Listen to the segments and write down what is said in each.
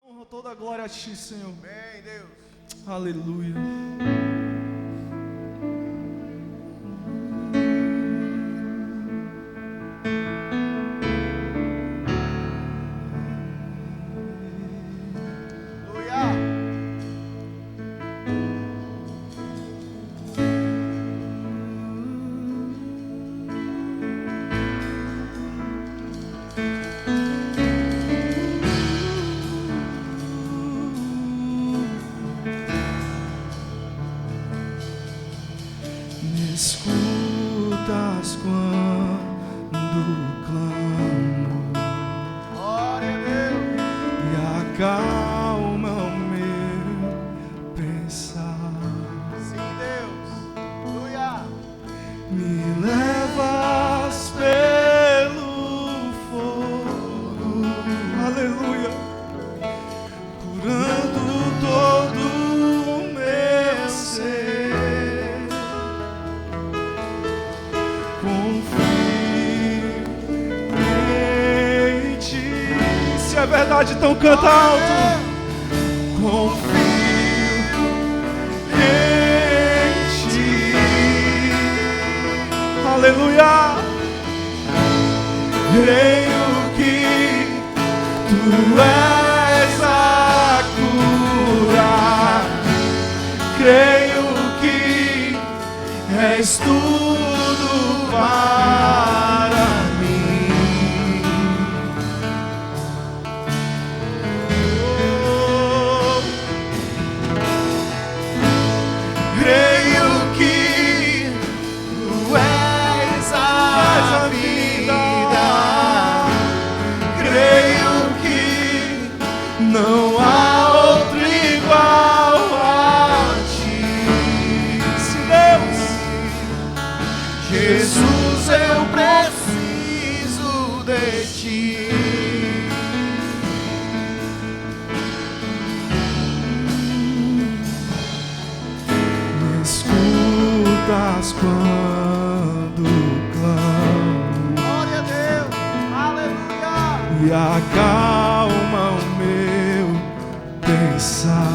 Honra, toda a glória a Ti, Senhor. Amém, Deus. Aleluia. Me escutas quando clamo, Glória a Deus. e acalma o meu pensar. Sim, Deus. Aleluia. Me levas pelo fogo, aleluia, curando todo o meu ser. Confio em Ti. Se é verdade, então canta alto. Confio em Ti. Aleluia. Creio que Tu és a cura. Creio que és tudo para mim. Oh, creio que Tu és a vida. Creio que não há outro igual a Ti. Se Deus, Jesus, eu preciso de Ti. me escutas quando clamo, Glória a Deus. Aleluia. e acalma o meu pensar.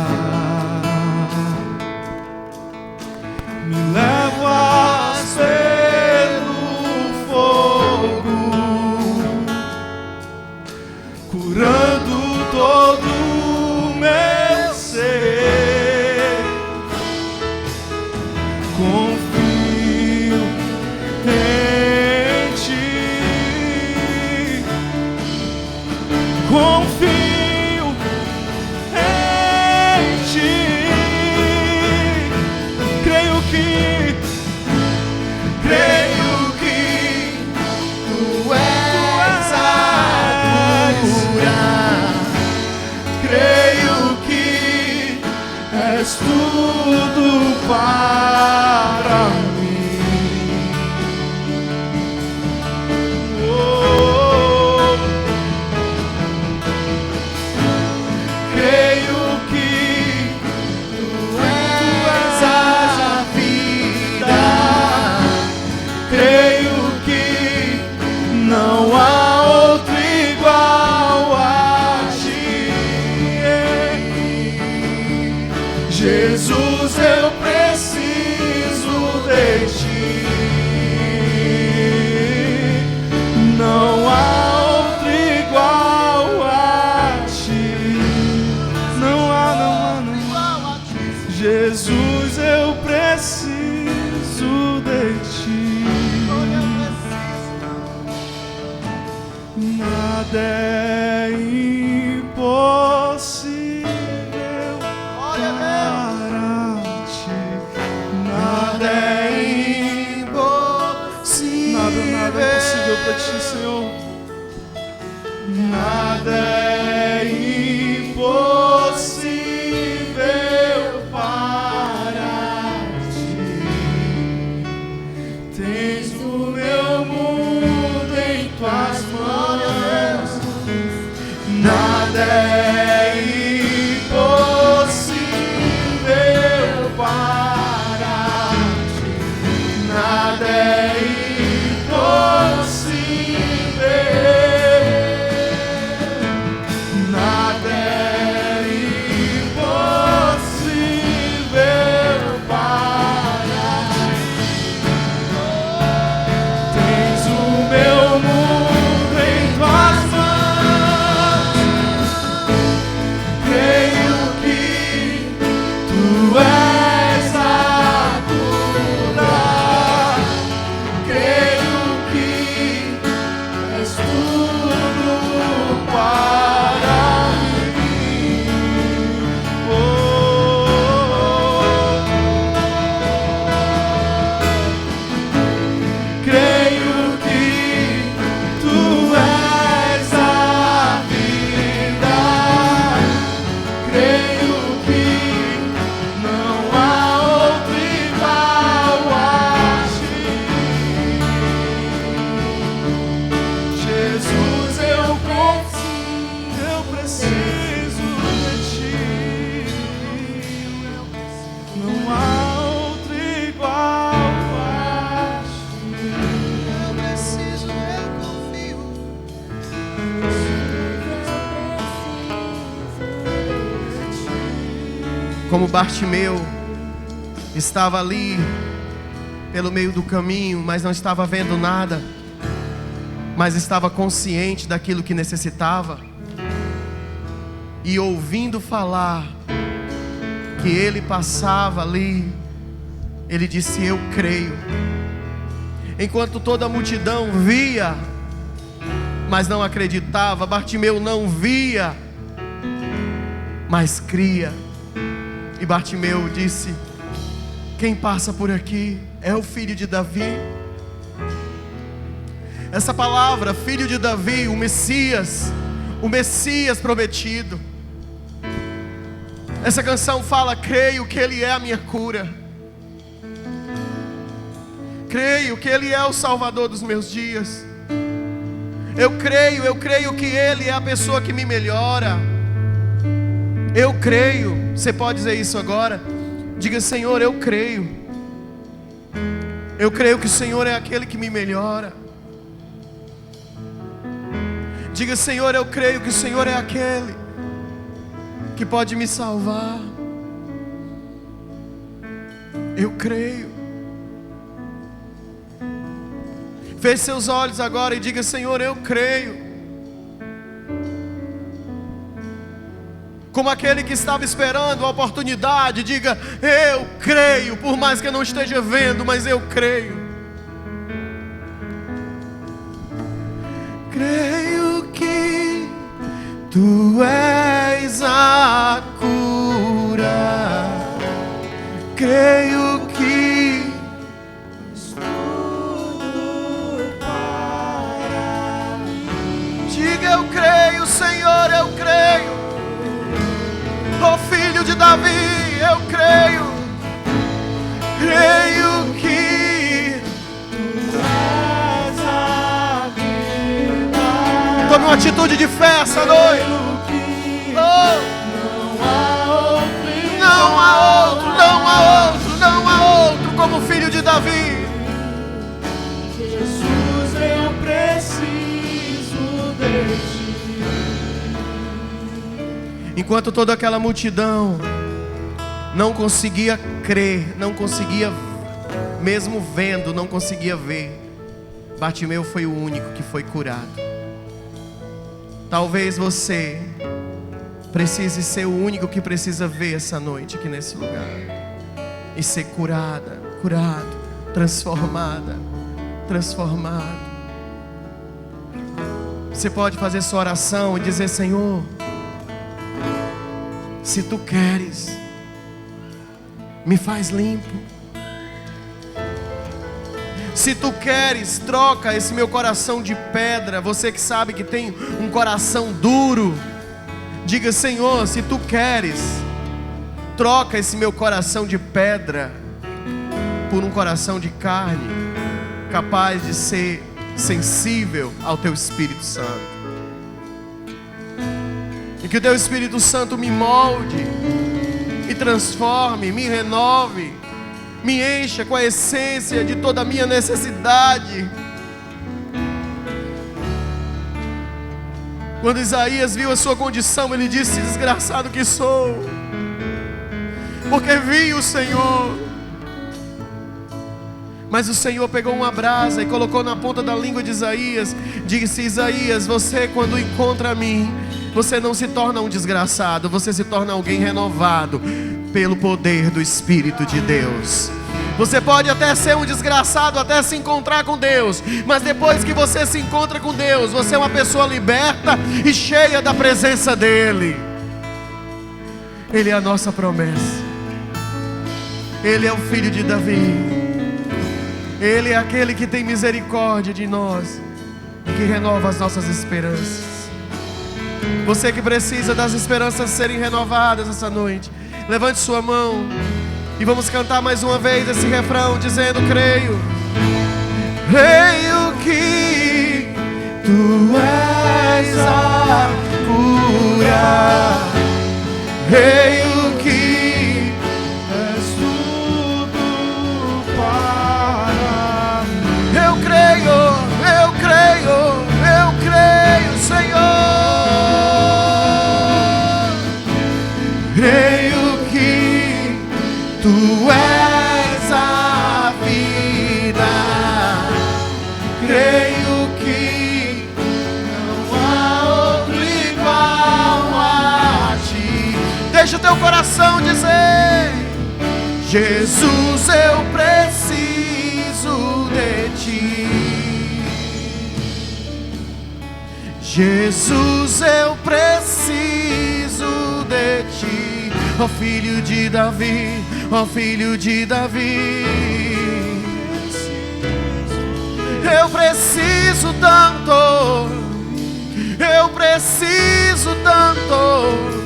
Me levas pelo fogo, curando todo o meu ser. Confio em Ti. Confio em Ti. Creio que Tu és a cura. creio que és tudo para mim. Oh, creio que Tu és a vida. creio que não há outro igual a Ti. Jesus, eu preciso de Ti. Não há outro igual a Ti. Não há, não há, não há. Igual a Ti. Jesus, eu preciso de Ti. Eu preciso. Nada é impossível Glória a para Ti. Nada é impossível. nada é impossível para Ti, Senhor. Nada é impossível para Ti. Tens o meu mundo em Tuas mãos. Nada é impossível para Ti. Nada é impossível. Como Bartimeu estava ali pelo meio do caminho, mas não estava vendo nada, mas estava consciente daquilo que necessitava, e ouvindo falar que ele passava ali, ele disse: eu creio. Enquanto toda a multidão via, mas não acreditava, Bartimeu não via, mas cria. E Bartimeu disse: quem passa por aqui é o filho de Davi. Essa palavra, filho de Davi, o Messias prometido. Essa canção fala: creio que Ele é a minha cura, creio que Ele é o Salvador dos meus dias. Eu creio que Ele é a pessoa que me melhora. Eu creio. Você pode dizer isso agora? Diga: Senhor, eu creio. Eu creio que o Senhor é aquele que me melhora. Diga: Senhor, eu creio que o Senhor é aquele que pode me salvar. Eu creio. Feche seus olhos agora e diga: Senhor, eu creio. Como aquele que estava esperando a oportunidade, diga: eu creio, por mais que eu não esteja vendo, mas eu creio. Creio que Tu és a cura. Creio que tudo para mim. diga: eu creio, Senhor, eu creio. Oh Filho de Davi, eu creio. Creio que Tu és a vida. tome uma atitude de fé essa noite. Oh, não há outro como o Filho de Davi. Jesus, eu preciso de Ti. Enquanto toda aquela multidão não conseguia crer, não conseguia, mesmo vendo, não conseguia ver, Bartimeu foi o único que foi curado. Talvez você precise ser o único que precisa ver essa noite aqui nesse lugar e ser curado, transformado. Você pode fazer sua oração e dizer: Senhor, se Tu queres, me faz limpo. Se Tu queres, troca esse meu coração de pedra. Você que sabe que tem um coração duro, diga: Senhor, se Tu queres, troca esse meu coração de pedra por um coração de carne, capaz de ser sensível ao Teu Espírito Santo. E que o Teu Espírito Santo me molde, me transforme, me renove, me encha com a essência de toda a minha necessidade. Quando Isaías viu a sua condição, ele disse: desgraçado que sou, porque vi o Senhor. Mas o Senhor pegou uma brasa e colocou na ponta da língua de Isaías. Disse: Isaías, você quando encontra a mim, você não se torna um desgraçado, você se torna alguém renovado pelo poder do Espírito de Deus. Você pode até ser um desgraçado, até se encontrar com Deus, mas depois que você se encontra com Deus, você é uma pessoa liberta e cheia da presença dEle. Ele é a nossa promessa. Ele é o Filho de Davi. Ele é aquele que tem misericórdia de nós e que renova as nossas esperanças. Você que precisa das esperanças serem renovadas essa noite, levante sua mão e vamos cantar mais uma vez esse refrão dizendo: creio, creio que Tu és a cura. Creio que És tudo para mim. eu creio, Senhor. Creio que Creio que não há outro igual a ti. Deixa o teu coração dizer: Jesus, eu preciso de ti. Jesus, eu preciso de ti. Ó filho de Davi, ó filho de Davi. Eu preciso tanto, eu preciso tanto.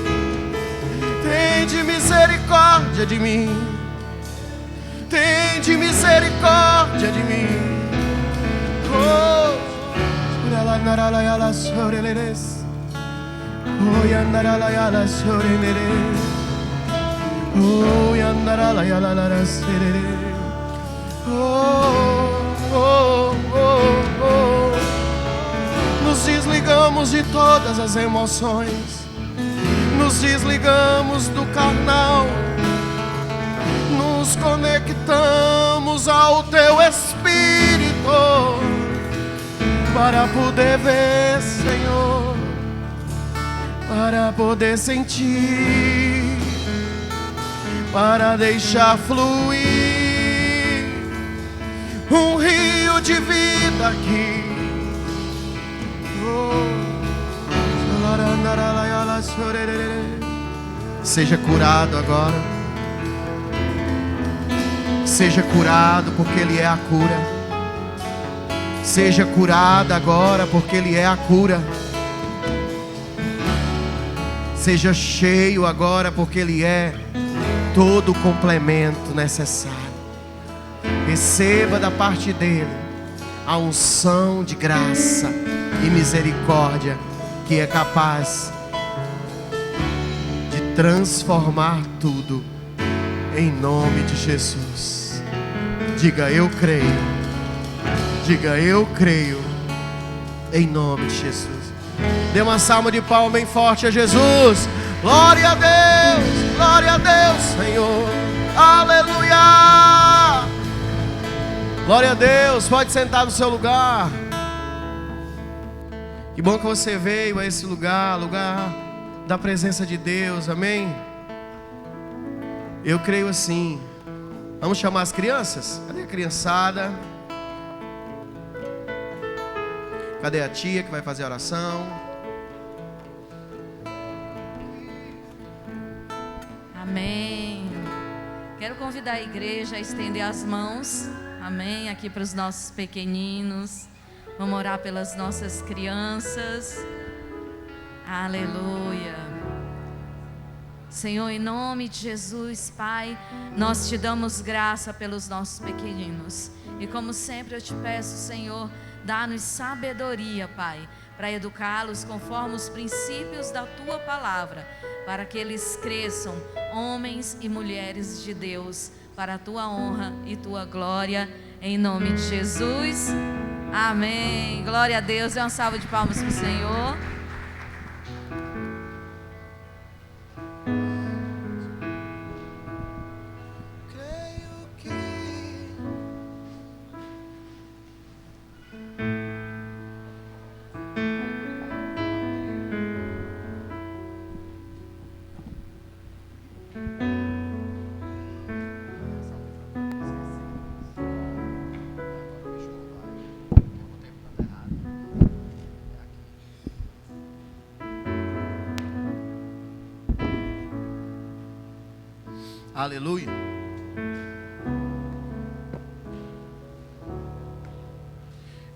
Tende misericórdia de mim, tende misericórdia de mim. Oh, nos desligamos de todas as emoções, nos desligamos do carnal, nos conectamos ao teu Espírito para poder ver, Senhor, para poder sentir, para deixar fluir um rio de vida aqui. Seja curado agora. Seja curado, porque Ele é a cura. Seja curado agora, porque Ele é a cura. Seja cheio agora, porque Ele é todo o complemento necessário. Receba da parte dEle a unção de graça e misericórdia, que é capaz de transformar tudo, em nome de Jesus. Diga: eu creio. Diga: eu creio, em nome de Jesus. Dê uma salva de palmas bem forte a Jesus. Glória a Deus, Senhor. Aleluia. Glória a Deus. Pode sentar no seu lugar. Que bom que você veio a esse lugar, lugar da presença de Deus, amém? Eu creio assim. Vamos chamar as crianças? Cadê a criançada? Cadê a tia que vai fazer a oração? Amém. Quero convidar a igreja a estender as mãos, amém, aqui para os nossos pequeninos. Vamos orar pelas nossas crianças. Aleluia. Senhor, em nome de Jesus, Pai, nós te damos graça pelos nossos pequeninos. E como sempre eu te peço, Senhor, dá-nos sabedoria, Pai, para educá-los conforme os princípios da Tua palavra, para que eles cresçam, homens e mulheres de Deus, para a Tua honra e Tua glória, em nome de Jesus. Amém. Glória a Deus. Dê uma salva de palmas para o Senhor. Aleluia.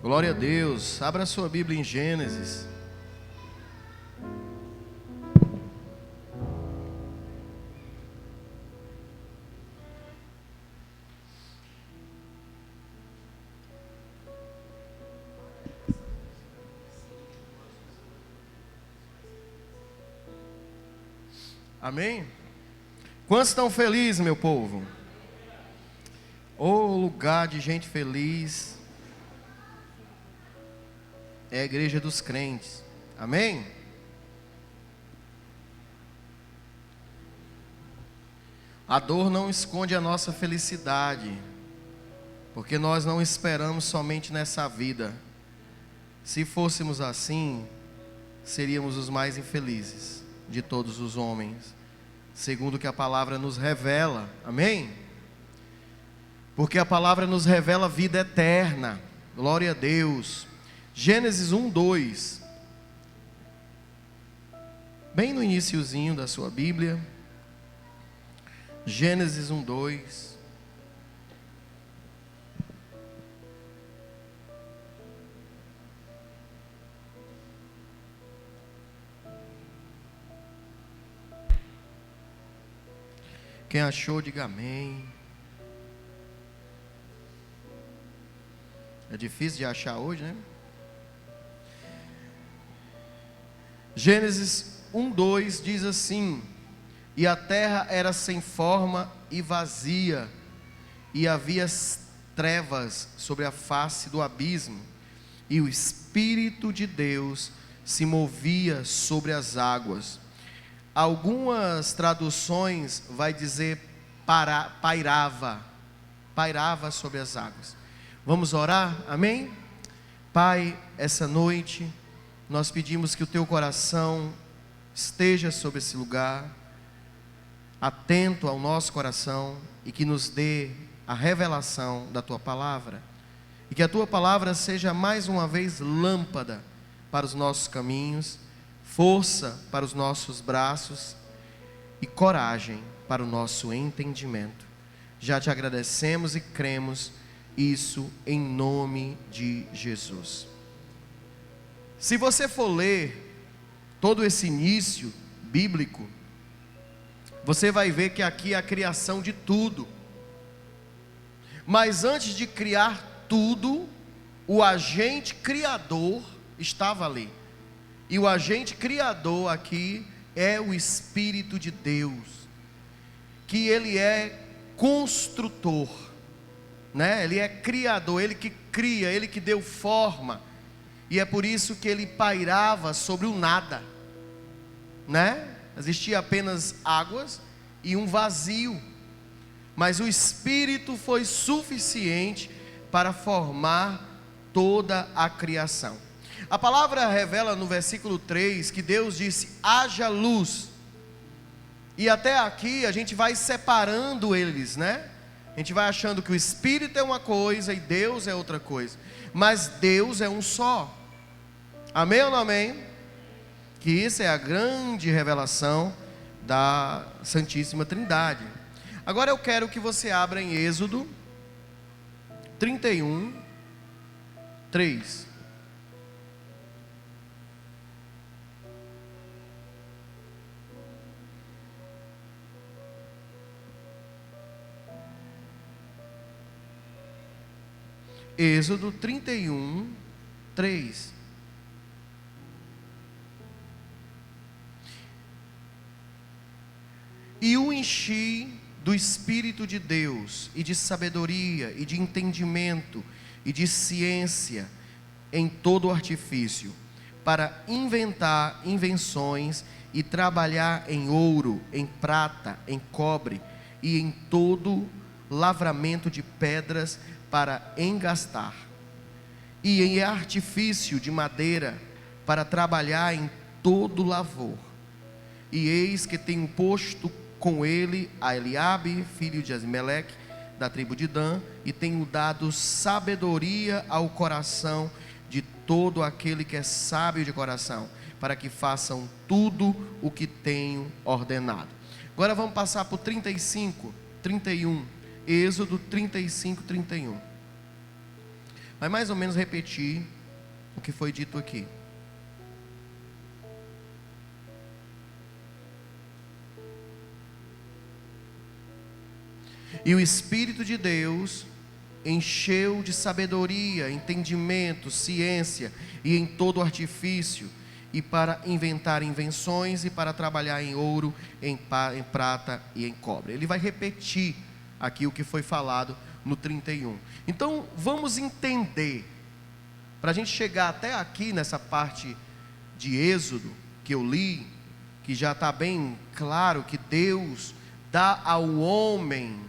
Glória a Deus. Abra a sua Bíblia em Gênesis. Amém? Quantos estão felizes, meu povo? O lugar de gente feliz é a igreja dos crentes. Amém? A dor não esconde a nossa felicidade. porque nós não esperamos somente nessa vida. Se fôssemos assim, seríamos os mais infelizes de todos os homens, segundo o que a palavra nos revela, amém? Porque a palavra nos revela vida eterna, glória a Deus. Gênesis 1:2, bem no iniciozinho da sua Bíblia, Gênesis 1:2. Quem achou, diga amém. É difícil de achar hoje, né? Gênesis 1:2 diz assim: e a terra era sem forma e vazia, e havia trevas sobre a face do abismo, e o Espírito de Deus se movia sobre as águas. Algumas traduções vai dizer pairava sobre as águas. Vamos orar, amém? Pai, essa noite nós pedimos que o teu coração esteja sobre esse lugar, atento ao nosso coração, e que nos dê a revelação da tua palavra, e que a tua palavra seja mais uma vez lâmpada para os nossos caminhos, força para os nossos braços e coragem para o nosso entendimento. Já te agradecemos e cremos isso em nome de Jesus. Se você for ler todo esse início bíblico, você vai ver que aqui é a criação de tudo. Mas antes de criar tudo, o agente criador estava ali. E o agente criador aqui é o Espírito de Deus, que ele é construtor, né? Ele é criador, ele que cria, ele que deu forma. E é por isso que ele pairava sobre o nada, né? Existia apenas águas e um vazio, mas o Espírito foi suficiente para formar toda a criação. A palavra revela no versículo 3 que Deus disse: haja luz. E até aqui a gente vai separando eles, né? A gente vai achando que o Espírito é uma coisa e Deus é outra coisa, mas Deus é um só. Amém ou não amém? Que isso é a grande revelação da Santíssima Trindade. Agora eu quero que você abra em Êxodo 31, 3. Êxodo 31, 3. E o enchi do Espírito de Deus, e de sabedoria, e de entendimento, e de ciência, em todo artifício, para inventar invenções, e trabalhar em ouro, em prata, em cobre, e em todo lavramento de pedras, para engastar, e em artifício de madeira, para trabalhar em todo lavor. E eis que tenho posto com ele a Eliabe, filho de Azimeleque, da tribo de Dan, e tenho dado sabedoria ao coração de todo aquele que é sábio de coração, para que façam tudo o que tenho ordenado. Agora vamos passar para o 35, 31. Êxodo 35, 31. Vai mais ou menos repetir o que foi dito aqui. E o Espírito de Deus encheu de sabedoria, entendimento, ciência e em todo artifício, e para inventar invenções, e para trabalhar em ouro, em prata e em cobre. Ele vai repetir aqui o que foi falado no 31. Então vamos entender, para a gente chegar até aqui nessa parte de Êxodo que eu li, que já está bem claro que Deus dá ao homem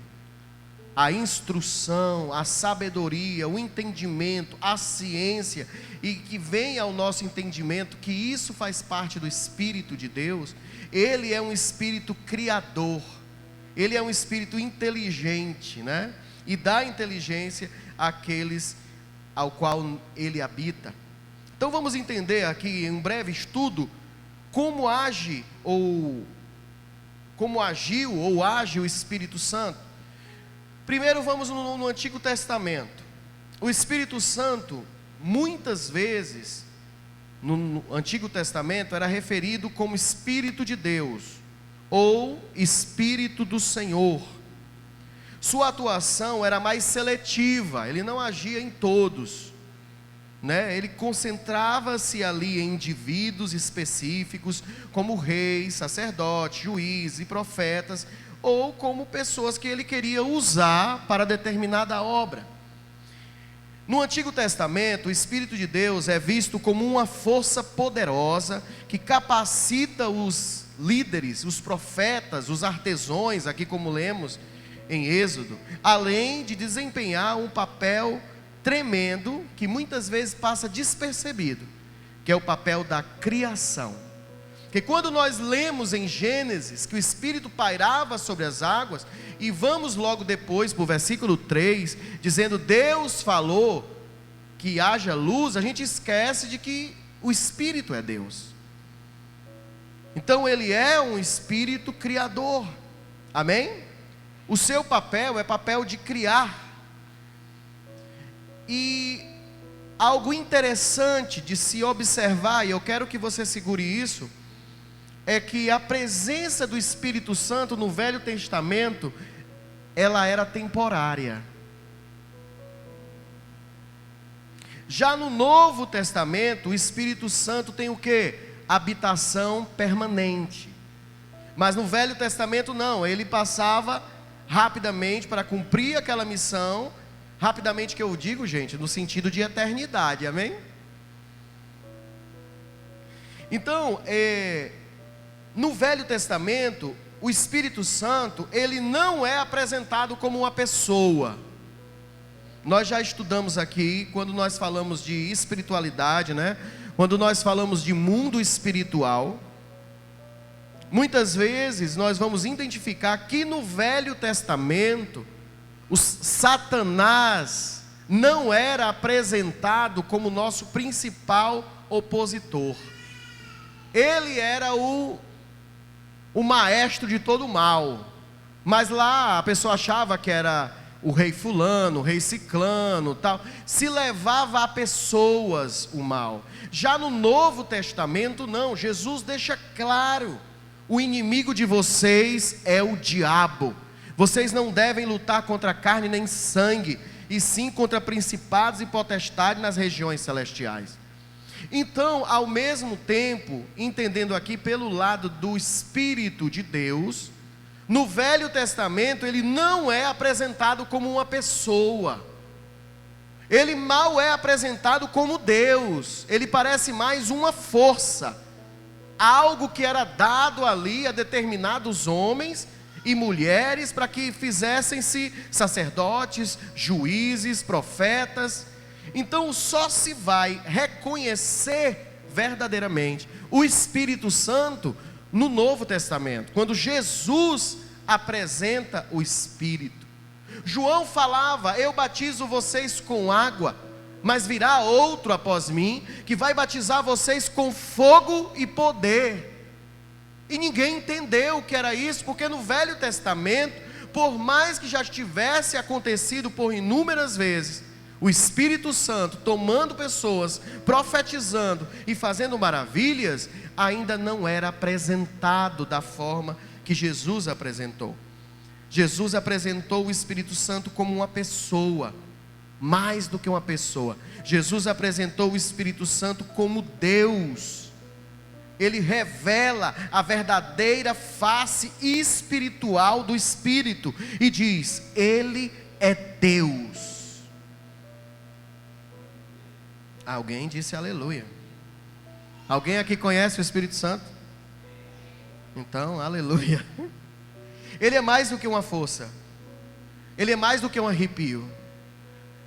a instrução, a sabedoria, o entendimento, a ciência, e que vem ao nosso entendimento que isso faz parte do Espírito de Deus. Ele é um Espírito criador, Ele é um Espírito inteligente, né? E dá inteligência àqueles ao qual Ele habita. Então vamos entender aqui em um breve estudo como age como agiu ou age o Espírito Santo. Primeiro vamos no Antigo Testamento. O Espírito Santo, muitas vezes, no Antigo Testamento, era referido como Espírito de Deus, ou Espírito do Senhor. Sua atuação era mais seletiva, ele não agia em todos, né? Ele concentrava-se ali em indivíduos específicos, como reis, sacerdotes, juízes e profetas, ou como pessoas que ele queria usar para determinada obra. No Antigo Testamento, o Espírito de Deus é visto como uma força poderosa que capacita os líderes, os profetas, os artesãos, aqui como lemos em Êxodo, além de desempenhar um papel tremendo que muitas vezes passa despercebido, que é o papel da criação. Porque quando nós lemos em Gênesis que o Espírito pairava sobre as águas, e vamos logo depois para o versículo 3, dizendo Deus falou que haja luz, a gente esquece de que o Espírito é Deus. Então ele é um Espírito criador, amém? O seu papel é papel de criar. E algo interessante de se observar, e eu quero que você segure isso, é que a presença do Espírito Santo no Velho Testamento, ela era temporária. Já no Novo Testamento, o Espírito Santo tem o quê? Habitação permanente. Mas no Velho Testamento não, ele passava rapidamente para cumprir aquela missão. Rapidamente que eu digo, gente, no sentido de eternidade, amém? Então, no Velho Testamento, o Espírito Santo, ele não é apresentado como uma pessoa. Nós já estudamos aqui, quando nós falamos de espiritualidade, né? Quando nós falamos de mundo espiritual, muitas vezes nós vamos identificar que no Velho Testamento, o Satanás não era apresentado como nosso principal opositor. Ele era o maestro de todo o mal. Mas lá a pessoa achava que era o rei fulano, o rei ciclano, tal. Se levava a pessoas o mal. Já no Novo Testamento não, Jesus deixa claro: o inimigo de vocês é o diabo. Vocês não devem lutar contra carne nem sangue, e sim contra principados e potestades nas regiões celestiais. Então, ao mesmo tempo, entendendo aqui pelo lado do Espírito de Deus, no Velho Testamento ele não é apresentado como uma pessoa. Ele mal é apresentado como Deus. Ele parece mais uma força, algo que era dado ali a determinados homens e mulheres para que fizessem-se sacerdotes, juízes, profetas. Então só se vai reconhecer verdadeiramente o Espírito Santo no Novo Testamento, quando Jesus apresenta o Espírito. João falava: eu batizo vocês com água, mas virá outro após mim, que vai batizar vocês com fogo e poder. E ninguém entendeu o que era isso, porque no Velho Testamento, por mais que já tivesse acontecido por inúmeras vezes, o Espírito Santo tomando pessoas, profetizando e fazendo maravilhas, ainda não era apresentado da forma que Jesus apresentou. Jesus apresentou o Espírito Santo como uma pessoa, mais do que uma pessoa. Jesus apresentou o Espírito Santo como Deus. Ele revela a verdadeira face espiritual do Espírito e diz: Ele é Deus. Alguém disse aleluia. Alguém aqui conhece o Espírito Santo? Então, aleluia. Ele é mais do que uma força. Ele é mais do que um arrepio.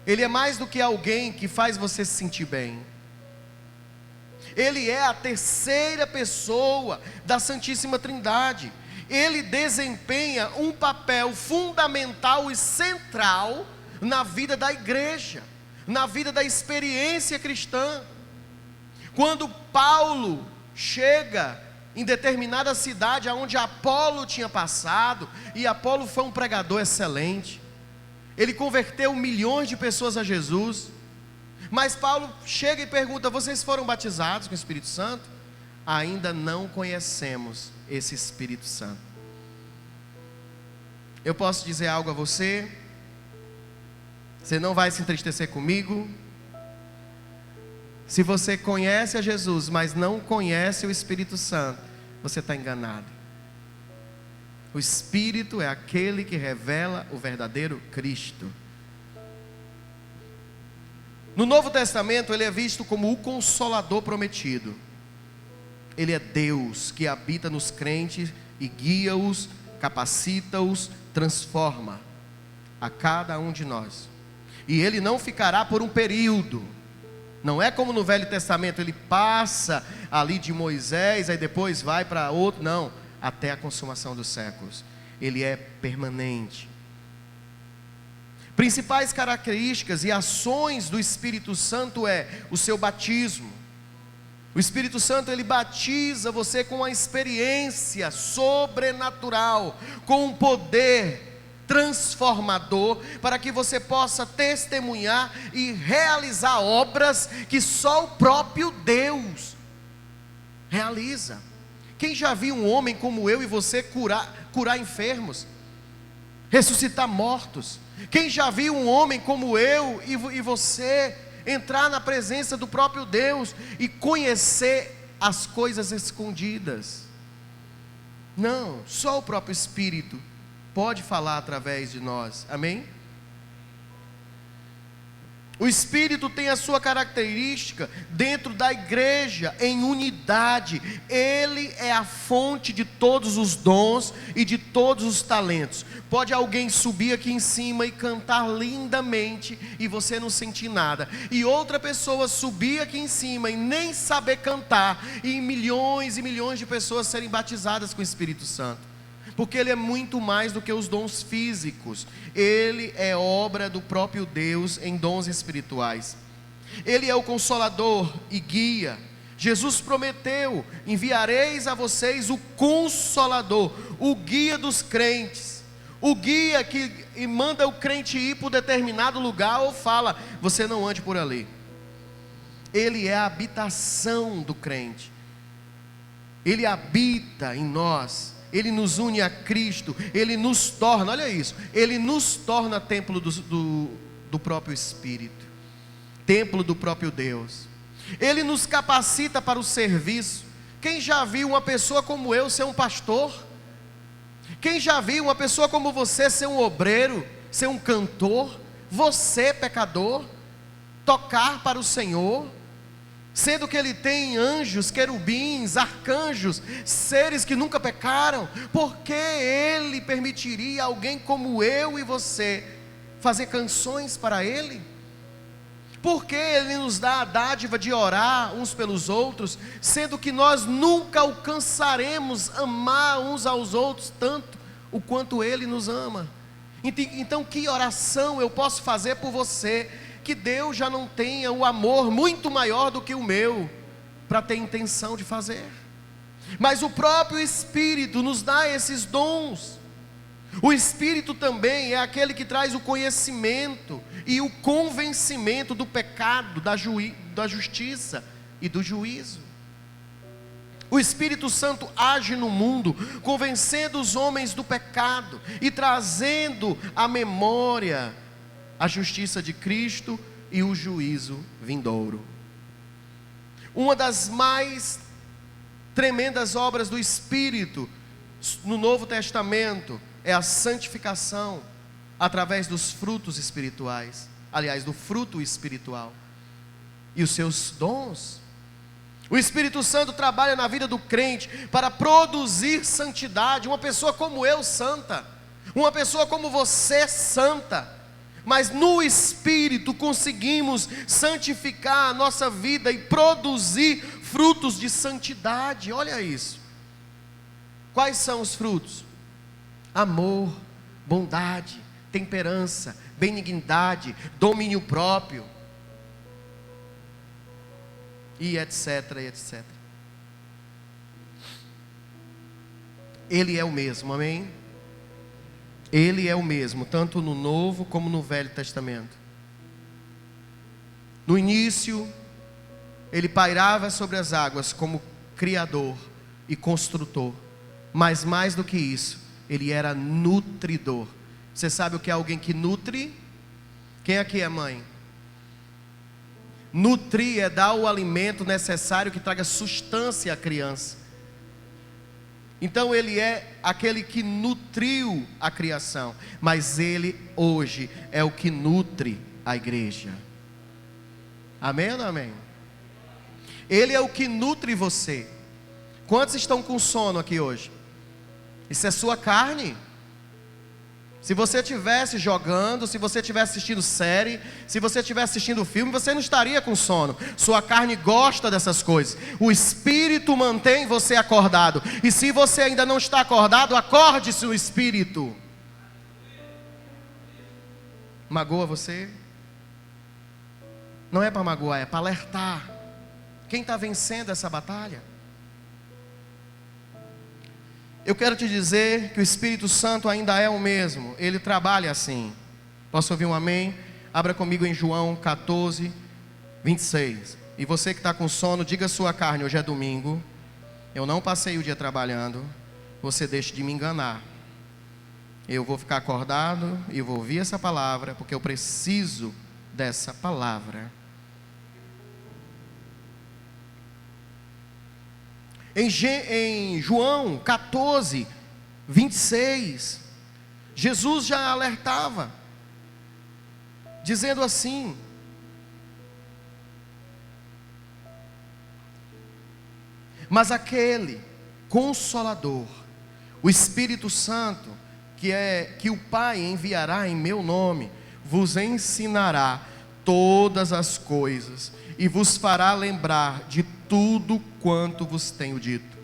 Ele é mais do que alguém que faz você se sentir bem. Ele é a terceira pessoa da Santíssima Trindade. Ele desempenha um papel fundamental e central na vida da igreja, na vida da experiência cristã. Quando Paulo chega em determinada cidade onde Apolo tinha passado, e Apolo foi um pregador excelente, ele converteu milhões de pessoas a Jesus, mas Paulo chega e pergunta: vocês foram batizados com o Espírito Santo? Ainda não conhecemos esse Espírito Santo. Eu posso dizer algo a você? Você não vai se entristecer comigo? Se você conhece a Jesus, mas não conhece o Espírito Santo, você está enganado. O Espírito é aquele que revela o verdadeiro Cristo. No Novo Testamento, ele é visto como o Consolador prometido. Ele é Deus que habita nos crentes e guia-os, capacita-os, transforma a cada um de nós. E ele não ficará por um período. Não é como no Velho Testamento, ele passa ali de Moisés, aí depois vai para outro. Não, até a consumação dos séculos. Ele é permanente. Principais características e ações do Espírito Santo é o seu batismo. O Espírito Santo, ele batiza você com uma experiência sobrenatural, com um poder transformador, para que você possa testemunhar e realizar obras que só o próprio Deus realiza. Quem já viu um homem como eu e você curar enfermos, ressuscitar mortos? Quem já viu um homem como eu e você entrar na presença do próprio Deus e conhecer as coisas escondidas? Não, só o próprio Espírito pode falar através de nós, amém? O Espírito tem a sua característica dentro da igreja, em unidade. Ele é a fonte de todos os dons e de todos os talentos. Pode alguém subir aqui em cima e cantar lindamente e você não sentir nada, e outra pessoa subir aqui em cima e nem saber cantar, e milhões de pessoas serem batizadas com o Espírito Santo. Porque ele é muito mais do que os dons físicos. Ele é obra do próprio Deus em dons espirituais. Ele é o Consolador e guia. Jesus prometeu: enviareis a vocês o Consolador, o guia dos crentes, o guia que manda o crente ir para um determinado lugar, ou fala: você não ande por ali. Ele é a habitação do crente. Ele habita em nós. Ele nos une a Cristo. Ele nos torna, olha isso, Ele nos torna templo do próprio Espírito, templo do próprio Deus. Ele nos capacita para o serviço. Quem já viu uma pessoa como eu ser um pastor? Quem já viu uma pessoa como você ser um obreiro, ser um cantor? Você, pecador, tocar para o Senhor, sendo que Ele tem anjos, querubins, arcanjos, seres que nunca pecaram. Por que Ele permitiria alguém como eu e você fazer canções para Ele? Por que Ele nos dá a dádiva de orar uns pelos outros, sendo que nós nunca alcançaremos amar uns aos outros tanto o quanto Ele nos ama? Então, que oração eu posso fazer por você, que Deus já não tenha o amor muito maior do que o meu, para ter intenção de fazer? Mas o próprio Espírito nos dá esses dons. O Espírito também é aquele que traz o conhecimento e o convencimento do pecado, da justiça e do juízo. O Espírito Santo age no mundo, convencendo os homens do pecado e trazendo à memória a justiça de Cristo e o juízo vindouro. Uma das mais tremendas obras do Espírito no Novo Testamento é a santificação através dos frutos espirituais, aliás, do fruto espiritual e os seus dons. O Espírito Santo trabalha na vida do crente para produzir santidade. Uma pessoa como eu, santa, Uma pessoa como você, santa. Mas no Espírito conseguimos santificar a nossa vida e produzir frutos de santidade. Olha isso. Quais são os frutos? Amor, bondade, temperança, benignidade, domínio próprio, e etc, etc. Ele é o mesmo, amém? Ele é o mesmo, tanto no Novo como no Velho Testamento. No início, ele pairava sobre as águas como Criador e Construtor. Mas mais do que isso, ele era nutridor. Você sabe o que é alguém que nutre? Quem aqui é mãe? Nutrir é dar o alimento necessário que traga sustância à criança. Então ele é aquele que nutriu a criação, mas ele hoje é o que nutre a igreja. Amém ou não amém? Ele é o que nutre você. Quantos estão com sono aqui hoje? Isso é sua carne. Se você estivesse jogando, se você estivesse assistindo série, se você estivesse assistindo filme, você não estaria com sono. Sua carne gosta dessas coisas. O Espírito mantém você acordado. E se você ainda não está acordado, acorde-se o Espírito. Magoa você? Não é para magoar, é para alertar. Quem está vencendo essa batalha? Eu quero te dizer que o Espírito Santo ainda é o mesmo. Ele trabalha assim. Posso ouvir um amém? Abra comigo em João 14, 26. E você que está com sono, diga à sua carne: hoje é domingo, eu não passei o dia trabalhando, você deixe de me enganar. Eu vou ficar acordado e vou ouvir essa palavra, porque eu preciso dessa palavra. Em João 14, 26, Jesus já alertava, dizendo assim: mas aquele Consolador, o Espírito Santo, que o Pai enviará em meu nome, vos ensinará todas as coisas e vos fará lembrar de tudo quanto vos tenho dito.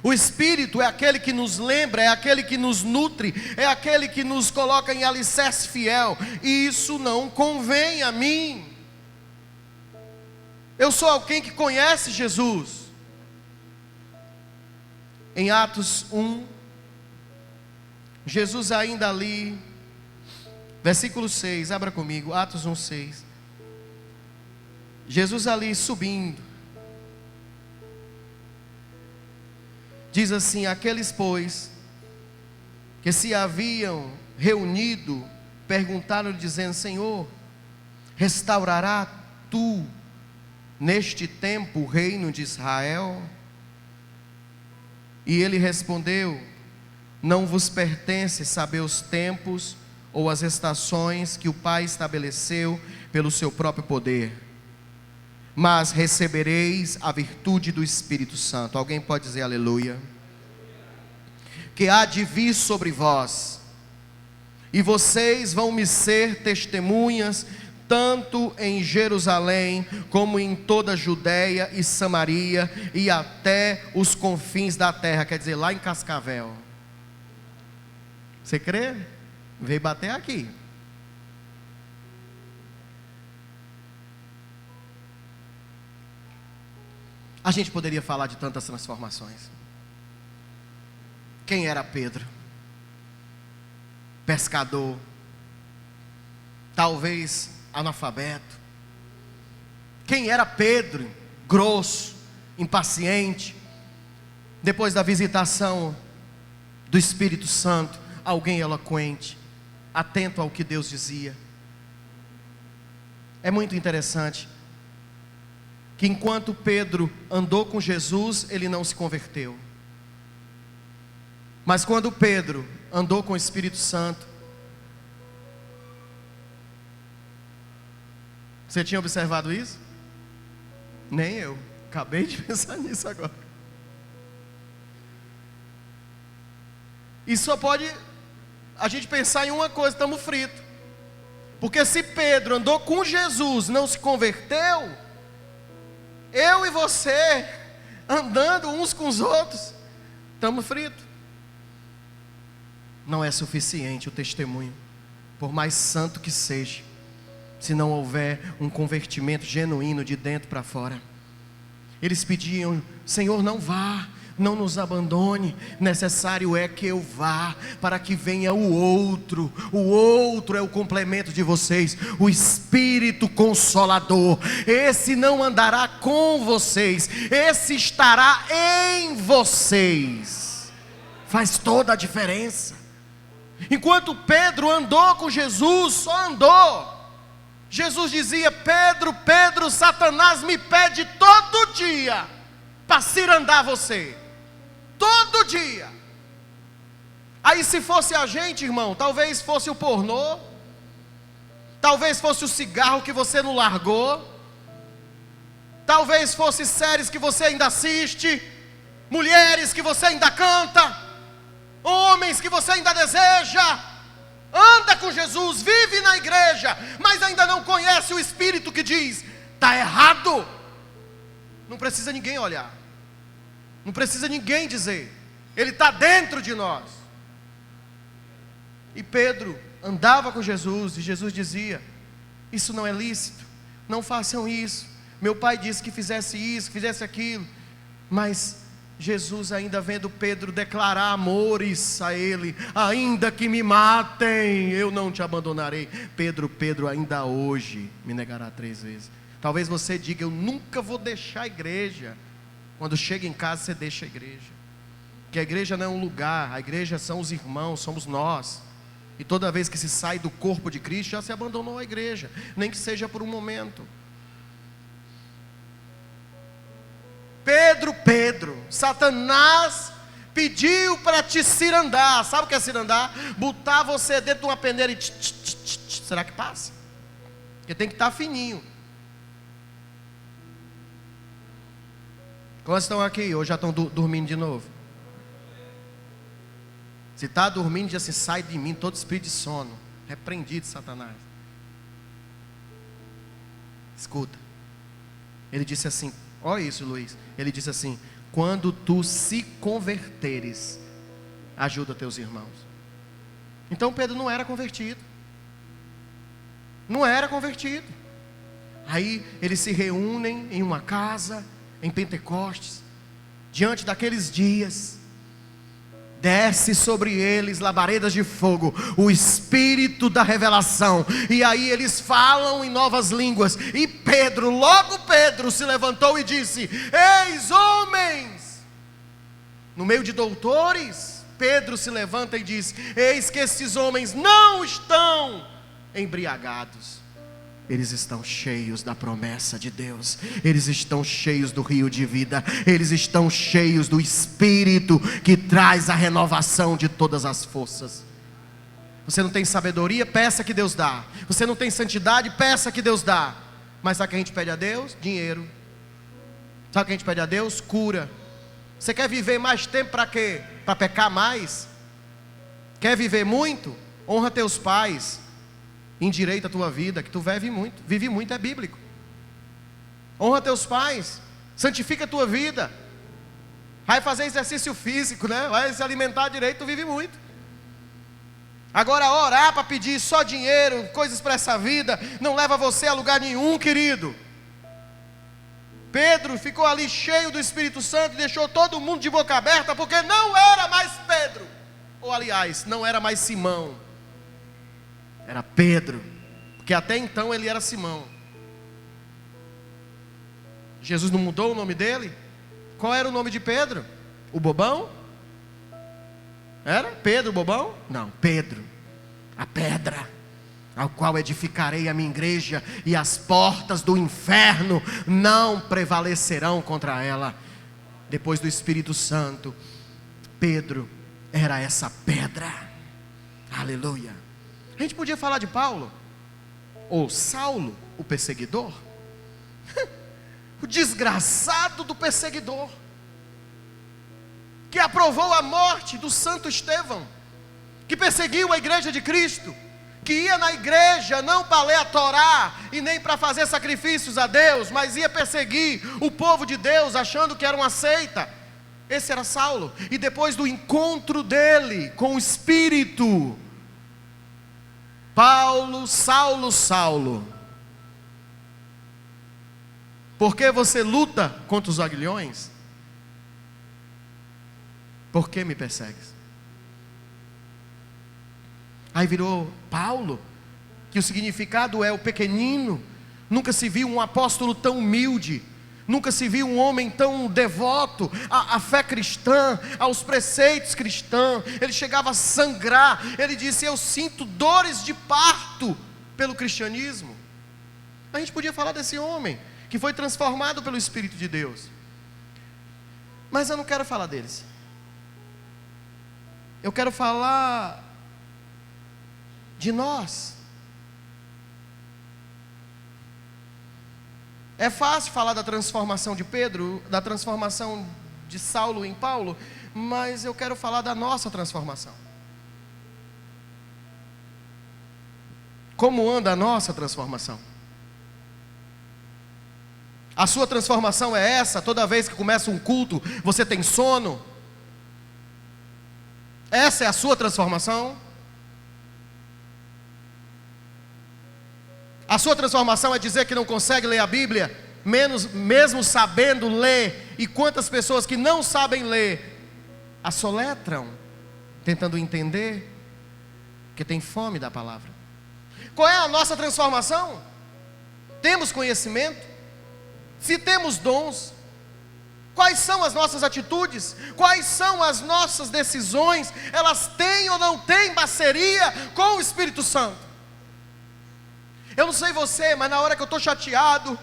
O Espírito é aquele que nos lembra, é aquele que nos nutre, é aquele que nos coloca em alicerce fiel. E isso não convém a mim. Eu sou alguém que conhece Jesus. Em Atos 1, Jesus ainda ali, versículo 6, abra comigo, Atos 1, 6. Jesus ali subindo, diz assim: aqueles, pois, que se haviam reunido, perguntaram-lhe dizendo: Senhor, restaurará tu neste tempo o reino de Israel? E ele respondeu: não vos pertence saber os tempos ou as estações que o Pai estabeleceu pelo seu próprio poder, mas recebereis a virtude do Espírito Santo. Alguém pode dizer aleluia? Que há de vir sobre vós, e vocês vão me ser testemunhas, tanto em Jerusalém, como em toda a Judeia e Samaria, e até os confins da terra. Quer dizer, lá em Cascavel. Você crê? Veio bater aqui. A gente poderia falar de tantas transformações. Quem era Pedro? Pescador, talvez analfabeto. Quem era Pedro? Grosso, impaciente. Depois da visitação do Espírito Santo, alguém eloquente, atento ao que Deus dizia. É muito interessante que enquanto Pedro andou com Jesus, ele não se converteu. Mas quando Pedro andou com o Espírito Santo, você tinha observado isso? Nem eu, acabei de pensar nisso agora. E só pode a gente pensar em uma coisa: estamos fritos. Porque se Pedro andou com Jesus, não se converteu, eu e você, andando uns com os outros, estamos fritos. Não é suficiente o testemunho, por mais santo que seja, se não houver um convertimento genuíno de dentro para fora. Eles pediam: Senhor, não vá, não nos abandone, necessário é que eu vá, para que venha o outro é o complemento de vocês, o Espírito Consolador, esse não andará com vocês, esse estará em vocês, faz toda a diferença. Enquanto Pedro andou com Jesus, só andou, Jesus dizia: Pedro, Pedro, Satanás me pede todo dia para cirandar você, todo dia. Aí se fosse a gente, irmão, talvez fosse o pornô, talvez fosse o cigarro que você não largou, talvez fosse séries que você ainda assiste, mulheres que você ainda canta, homens que você ainda deseja. Anda com Jesus, vive na igreja, mas ainda não conhece o Espírito que diz: está errado. Não precisa ninguém olhar, não precisa ninguém dizer, Ele está dentro de nós. E Pedro andava com Jesus, e Jesus dizia: isso não é lícito, não façam isso, meu pai disse que fizesse isso, que fizesse aquilo. Mas Jesus, ainda vendo Pedro declarar amores a ele: ainda que me matem, eu não te abandonarei. Pedro, ainda hoje me negará 3 vezes. Talvez você diga: eu nunca vou deixar a igreja. Quando chega em casa, você deixa a igreja, que a igreja não é um lugar, a igreja são os irmãos, somos nós. E toda vez que se sai do corpo de Cristo, já se abandonou a igreja, nem que seja por um momento. Pedro, Satanás pediu para te cirandar. Sabe o que é cirandar? Botar você dentro de uma peneira e será que passa? Porque tem que estar fininho. Quantos estão aqui ou já estão dormindo de novo? Se está dormindo, diz assim: sai de mim todo espírito de sono, repreendido, Satanás. Escuta, ele disse assim, olha isso, Luiz. Ele disse assim: quando tu se converteres, ajuda teus irmãos. Então Pedro não era convertido. Não era convertido. Aí eles se reúnem em uma casa, em Pentecostes, diante daqueles dias. Desce sobre eles labaredas de fogo, o Espírito da revelação. E aí eles falam em novas línguas. E logo Pedro se levantou e disse: eis homens! No meio de doutores, Pedro se levanta e diz: eis que esses homens não estão embriagados. Eles estão cheios da promessa de Deus. Eles estão cheios do rio de vida. Eles estão cheios do Espírito que traz a renovação de todas as forças. Você não tem sabedoria? Peça que Deus dá. Você não tem santidade? Peça que Deus dá. Mas sabe o que a gente pede a Deus? Dinheiro. Sabe o que a gente pede a Deus? Cura. Você quer viver mais tempo para quê? Para pecar mais? Quer viver muito? Honra teus pais. Endireita a tua vida, que tu vive muito, é bíblico. Honra teus pais, santifica a tua vida, vai fazer exercício físico, né? Vai se alimentar direito, tu vive muito. Agora orar para pedir só dinheiro, coisas para essa vida, não leva você a lugar nenhum, querido. Pedro ficou ali cheio do Espírito Santo e deixou todo mundo de boca aberta, porque não era mais Pedro, ou aliás, não era mais Simão, era Pedro, porque até então ele era Simão. Jesus não mudou o nome dele? Qual era o nome de Pedro? O bobão? Era Pedro o bobão? Não, Pedro, a pedra, ao qual edificarei a minha igreja, e as portas do inferno não prevalecerão contra ela. Depois do Espírito Santo, Pedro era essa pedra. Aleluia. A gente podia falar de Paulo, ou Saulo, o perseguidor, o desgraçado do perseguidor, que aprovou a morte do santo Estevão, que perseguiu a igreja de Cristo, que ia na igreja não para ler a Torá e nem para fazer sacrifícios a Deus, mas ia perseguir o povo de Deus, achando que era uma seita. Esse era Saulo. E depois do encontro dele com o Espírito, Saulo, por que você luta contra os aguilhões? Por que me persegues? Aí virou Paulo, que o significado é o pequenino. Nunca se viu um apóstolo tão humilde, nunca se viu um homem tão devoto à fé cristã, aos preceitos cristãos. Ele chegava a sangrar, ele disse: eu sinto dores de parto pelo cristianismo. A gente podia falar desse homem, que foi transformado pelo Espírito de Deus. Mas eu não quero falar deles. Eu quero falar de nós. É fácil falar da transformação de Pedro, da transformação de Saulo em Paulo, mas eu quero falar da nossa transformação. Como anda a nossa transformação? A sua transformação é essa? Toda vez que começa um culto, você tem sono? Essa é a sua transformação? A sua transformação é dizer que não consegue ler a Bíblia, mesmo sabendo ler, e quantas pessoas que não sabem ler, assoletram, tentando entender, que tem fome da palavra. Qual é a nossa transformação? Temos conhecimento? Se temos dons, quais são as nossas atitudes? Quais são as nossas decisões? Elas têm ou não têm parceria com o Espírito Santo? Eu não sei você, mas na hora que eu estou chateado,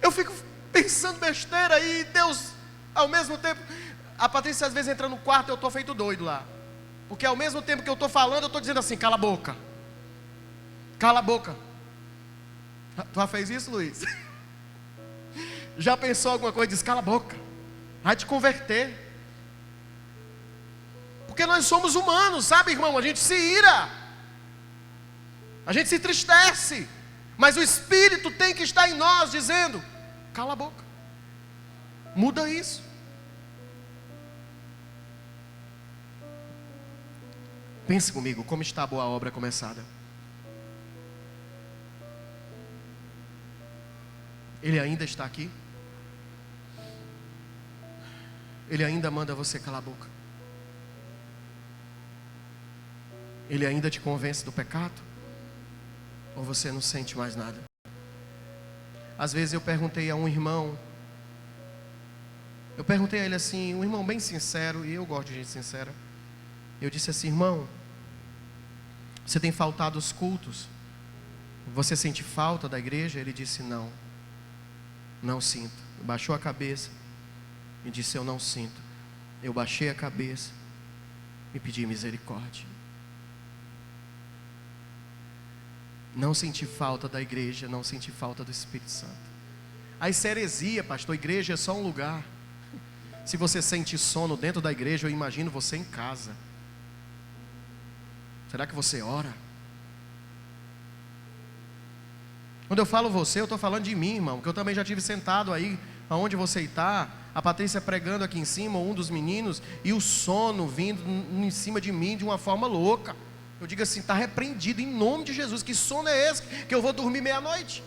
eu fico pensando besteira e Deus, ao mesmo tempo, a Patrícia às vezes entra no quarto e eu estou feito doido lá, porque ao mesmo tempo que eu estou falando, eu estou dizendo assim: cala a boca, cala a boca. Tu já fez isso, Luiz? Já pensou alguma coisa e diz: cala a boca, vai te converter? Porque nós somos humanos, sabe, irmão? A gente se ira, a gente se entristece, mas o Espírito tem que estar em nós dizendo: cala a boca, muda isso. Pense comigo, como está a boa obra começada. Ele ainda está aqui? Ele ainda manda você calar a boca? Ele ainda te convence do pecado? Ou você não sente mais nada? Às vezes eu perguntei a um irmão, eu perguntei a ele assim, um irmão bem sincero, e eu gosto de gente sincera. Eu disse assim: irmão, você tem faltado aos cultos? Você sente falta da igreja? Ele disse: não, não sinto. Baixou a cabeça e disse: eu não sinto. Eu baixei a cabeça e pedi misericórdia. Não senti falta da igreja, não senti falta do Espírito Santo. Aí isso é heresia, pastor. Igreja é só um lugar. Se você sente sono dentro da igreja, eu imagino você em casa. Será que você ora? Quando eu falo você, eu estou falando de mim, irmão, que eu também já tive sentado aí, aonde você está, a Patrícia pregando aqui em cima, um dos meninos, e o sono vindo em cima de mim de uma forma louca. Eu digo assim: está repreendido em nome de Jesus. Que sono é esse que eu vou dormir meia-noite?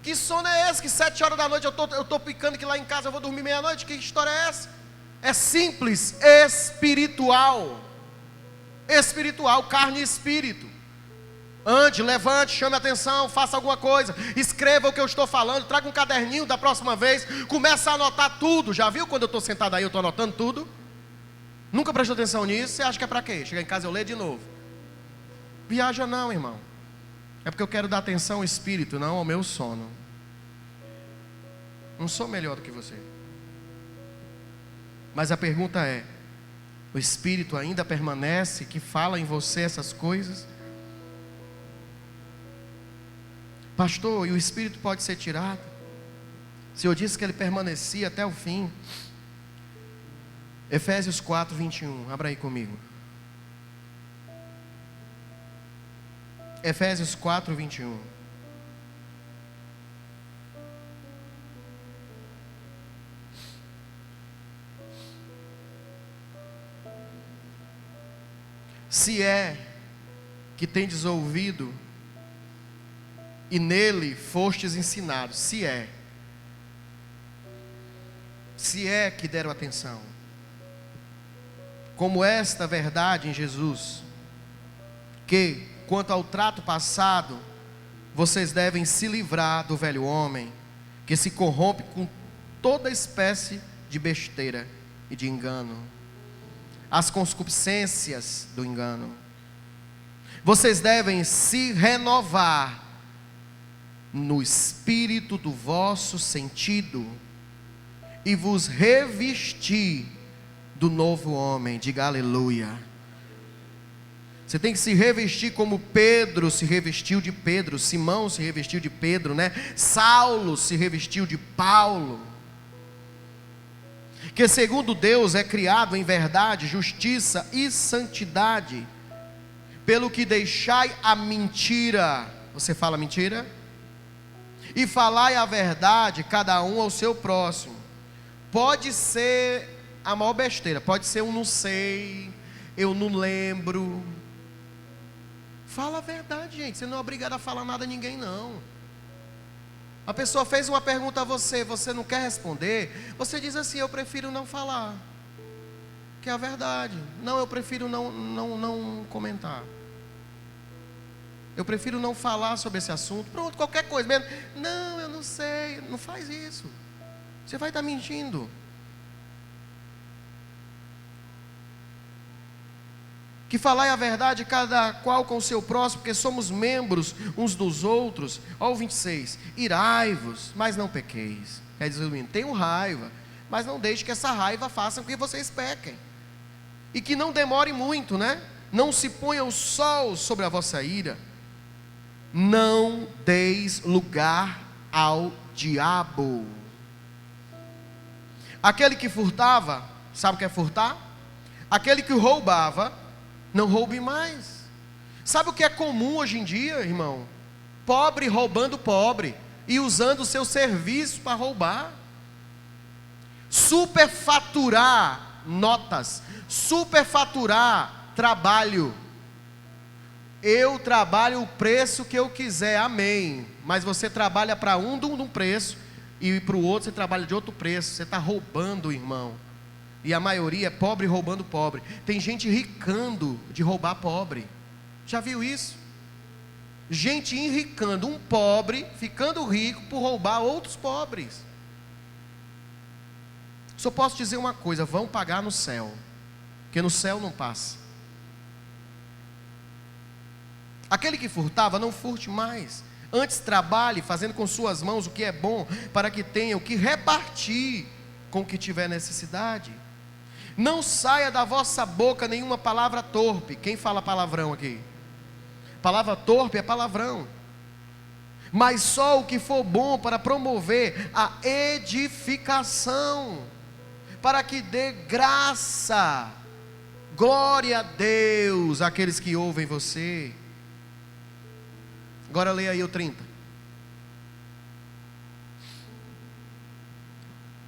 Que sono é esse que 7 horas da noite eu estou picando que lá em casa eu vou dormir meia-noite? Que história é essa? É simples, espiritual. Espiritual, carne e espírito. Ande, levante, chame a atenção, faça alguma coisa, escreva o que eu estou falando, traga um caderninho da próxima vez, começa a anotar tudo. Já viu quando eu estou sentado aí, eu estou anotando tudo? Nunca prestou atenção nisso? Você acha que é para quê? Chegar em casa eu ler de novo? Viaja não, irmão. É porque eu quero dar atenção ao espírito, não ao meu sono. Não sou melhor do que você. Mas a pergunta é: o Espírito ainda permanece, que fala em você essas coisas? Pastor, e o Espírito pode ser tirado? O Senhor disse que ele permanecia até o fim. Efésios 4, 21. Abra aí comigo. Efésios 4, 21. Se é que tendes ouvido e nele fostes ensinados, se é que deram atenção, como esta verdade em Jesus, que quanto ao trato passado, vocês devem se livrar do velho homem, que se corrompe com toda espécie de besteira e de engano, as concupiscências do engano. Vocês devem se renovar no espírito do vosso sentido e vos revestir do novo homem. Diga aleluia. Você tem que se revestir como Pedro se revestiu de Pedro, Simão se revestiu de Pedro, né? Saulo se revestiu de Paulo. Que segundo Deus é criado em verdade, justiça e santidade, pelo que deixai a mentira. Você fala mentira? E falai a verdade, cada um ao seu próximo. Pode ser a maior besteira, pode ser um não sei, eu não lembro. Fala a verdade, gente. Você não é obrigado a falar nada a ninguém, não. A pessoa fez uma pergunta a você, você não quer responder, você diz assim: eu prefiro não falar, que é a verdade. Não, eu prefiro não comentar. Eu prefiro não falar sobre esse assunto. Pronto, qualquer coisa mesmo. Não, eu não sei. Não faz isso. Você vai estar mentindo. Que falai a verdade cada qual com o seu próximo, porque somos membros uns dos outros. Olha o 26. Irai-vos, mas não pequeis. Quer dizer, tenham raiva, mas não deixe que essa raiva faça com que vocês pequem. E que não demore muito, né? Não se ponha o sol sobre a vossa ira. Não deis lugar ao diabo. Aquele que furtava, sabe o que é furtar? Aquele que roubava, não roube mais. Sabe o que é comum hoje em dia, irmão? Pobre roubando pobre e usando o seu serviço para roubar. Superfaturar notas, superfaturar trabalho. Eu trabalho o preço que eu quiser, amém. Mas você trabalha para um de um preço e para o outro você trabalha de outro preço. Você está roubando, irmão. E a maioria é pobre roubando pobre. Tem gente ricando de roubar pobre. Já viu isso? Gente enricando um pobre, ficando rico por roubar outros pobres. Só posso dizer uma coisa: vão pagar no céu, porque no céu não passa. Aquele que furtava, não furte mais. Antes trabalhe, fazendo com suas mãos o que é bom, para que tenha o que repartir com o que tiver necessidade. Não saia da vossa boca nenhuma palavra torpe. Quem fala palavrão aqui? Palavra torpe é palavrão. Mas só o que for bom para promover a edificação, para que dê graça, glória a Deus àqueles que ouvem você. Agora leia aí o 30.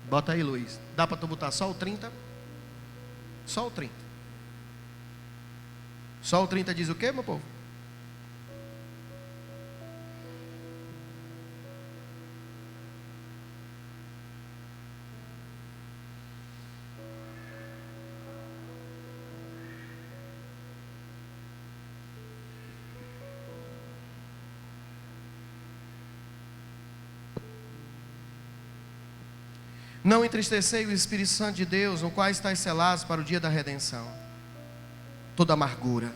Bota aí, Luiz. Dá para tu botar só o 30? Só o 30. Só o 30 diz o quê, meu povo? Não entristecei o Espírito Santo de Deus, no qual estáis selados para o dia da redenção. Toda amargura,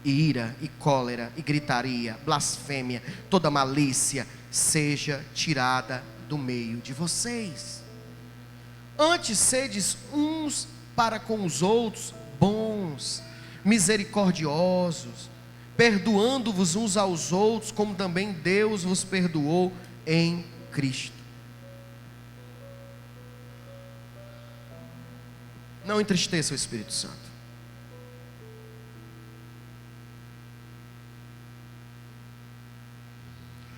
e ira, e cólera, e gritaria, blasfêmia, toda malícia, seja tirada do meio de vocês. Antes sedes uns para com os outros bons, misericordiosos, perdoando-vos uns aos outros, como também Deus vos perdoou em Cristo. Não entristeça o Espírito Santo.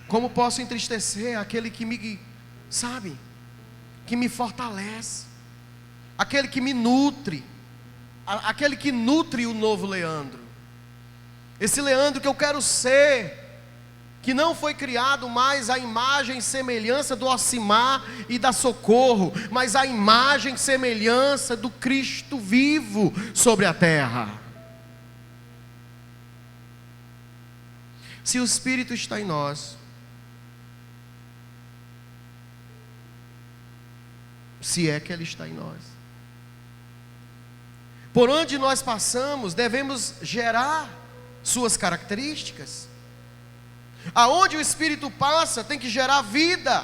Como posso entristecer aquele que me, sabe, que me fortalece, aquele que me nutre, aquele que nutre o novo Leandro, esse Leandro que eu quero ser, que não foi criado mais à imagem e semelhança do Ocimar e da Socorro, mas à imagem e semelhança do Cristo vivo sobre a terra. Se o Espírito está em nós, se é que Ele está em nós, por onde nós passamos, devemos gerar suas características. Aonde o Espírito passa, tem que gerar vida.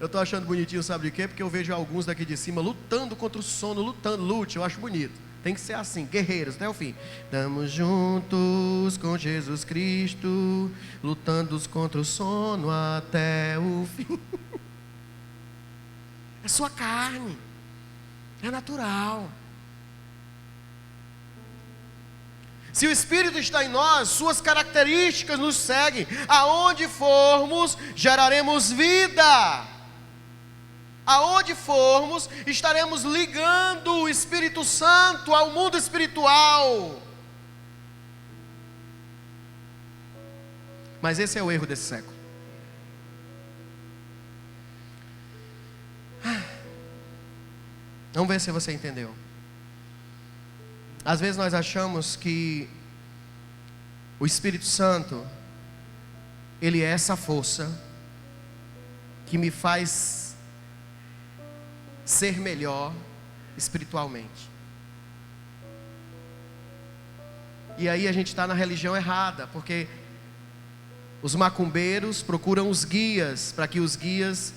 Eu estou achando bonitinho, sabe de quê? Porque eu vejo alguns daqui de cima lutando contra o sono, lute, eu acho bonito. Tem que ser assim, guerreiros até o fim. Estamos juntos com Jesus Cristo, lutando contra o sono até o fim. É sua carne, é natural. Se o Espírito está em nós, suas características nos seguem. Aonde formos, geraremos vida. Aonde formos, estaremos ligando o Espírito Santo ao mundo espiritual. Mas esse é o erro desse século. Vamos ver se você entendeu. Às vezes nós achamos que o Espírito Santo, ele é essa força que me faz ser melhor espiritualmente. E aí a gente está na religião errada, porque os macumbeiros procuram os guias, para que os guias...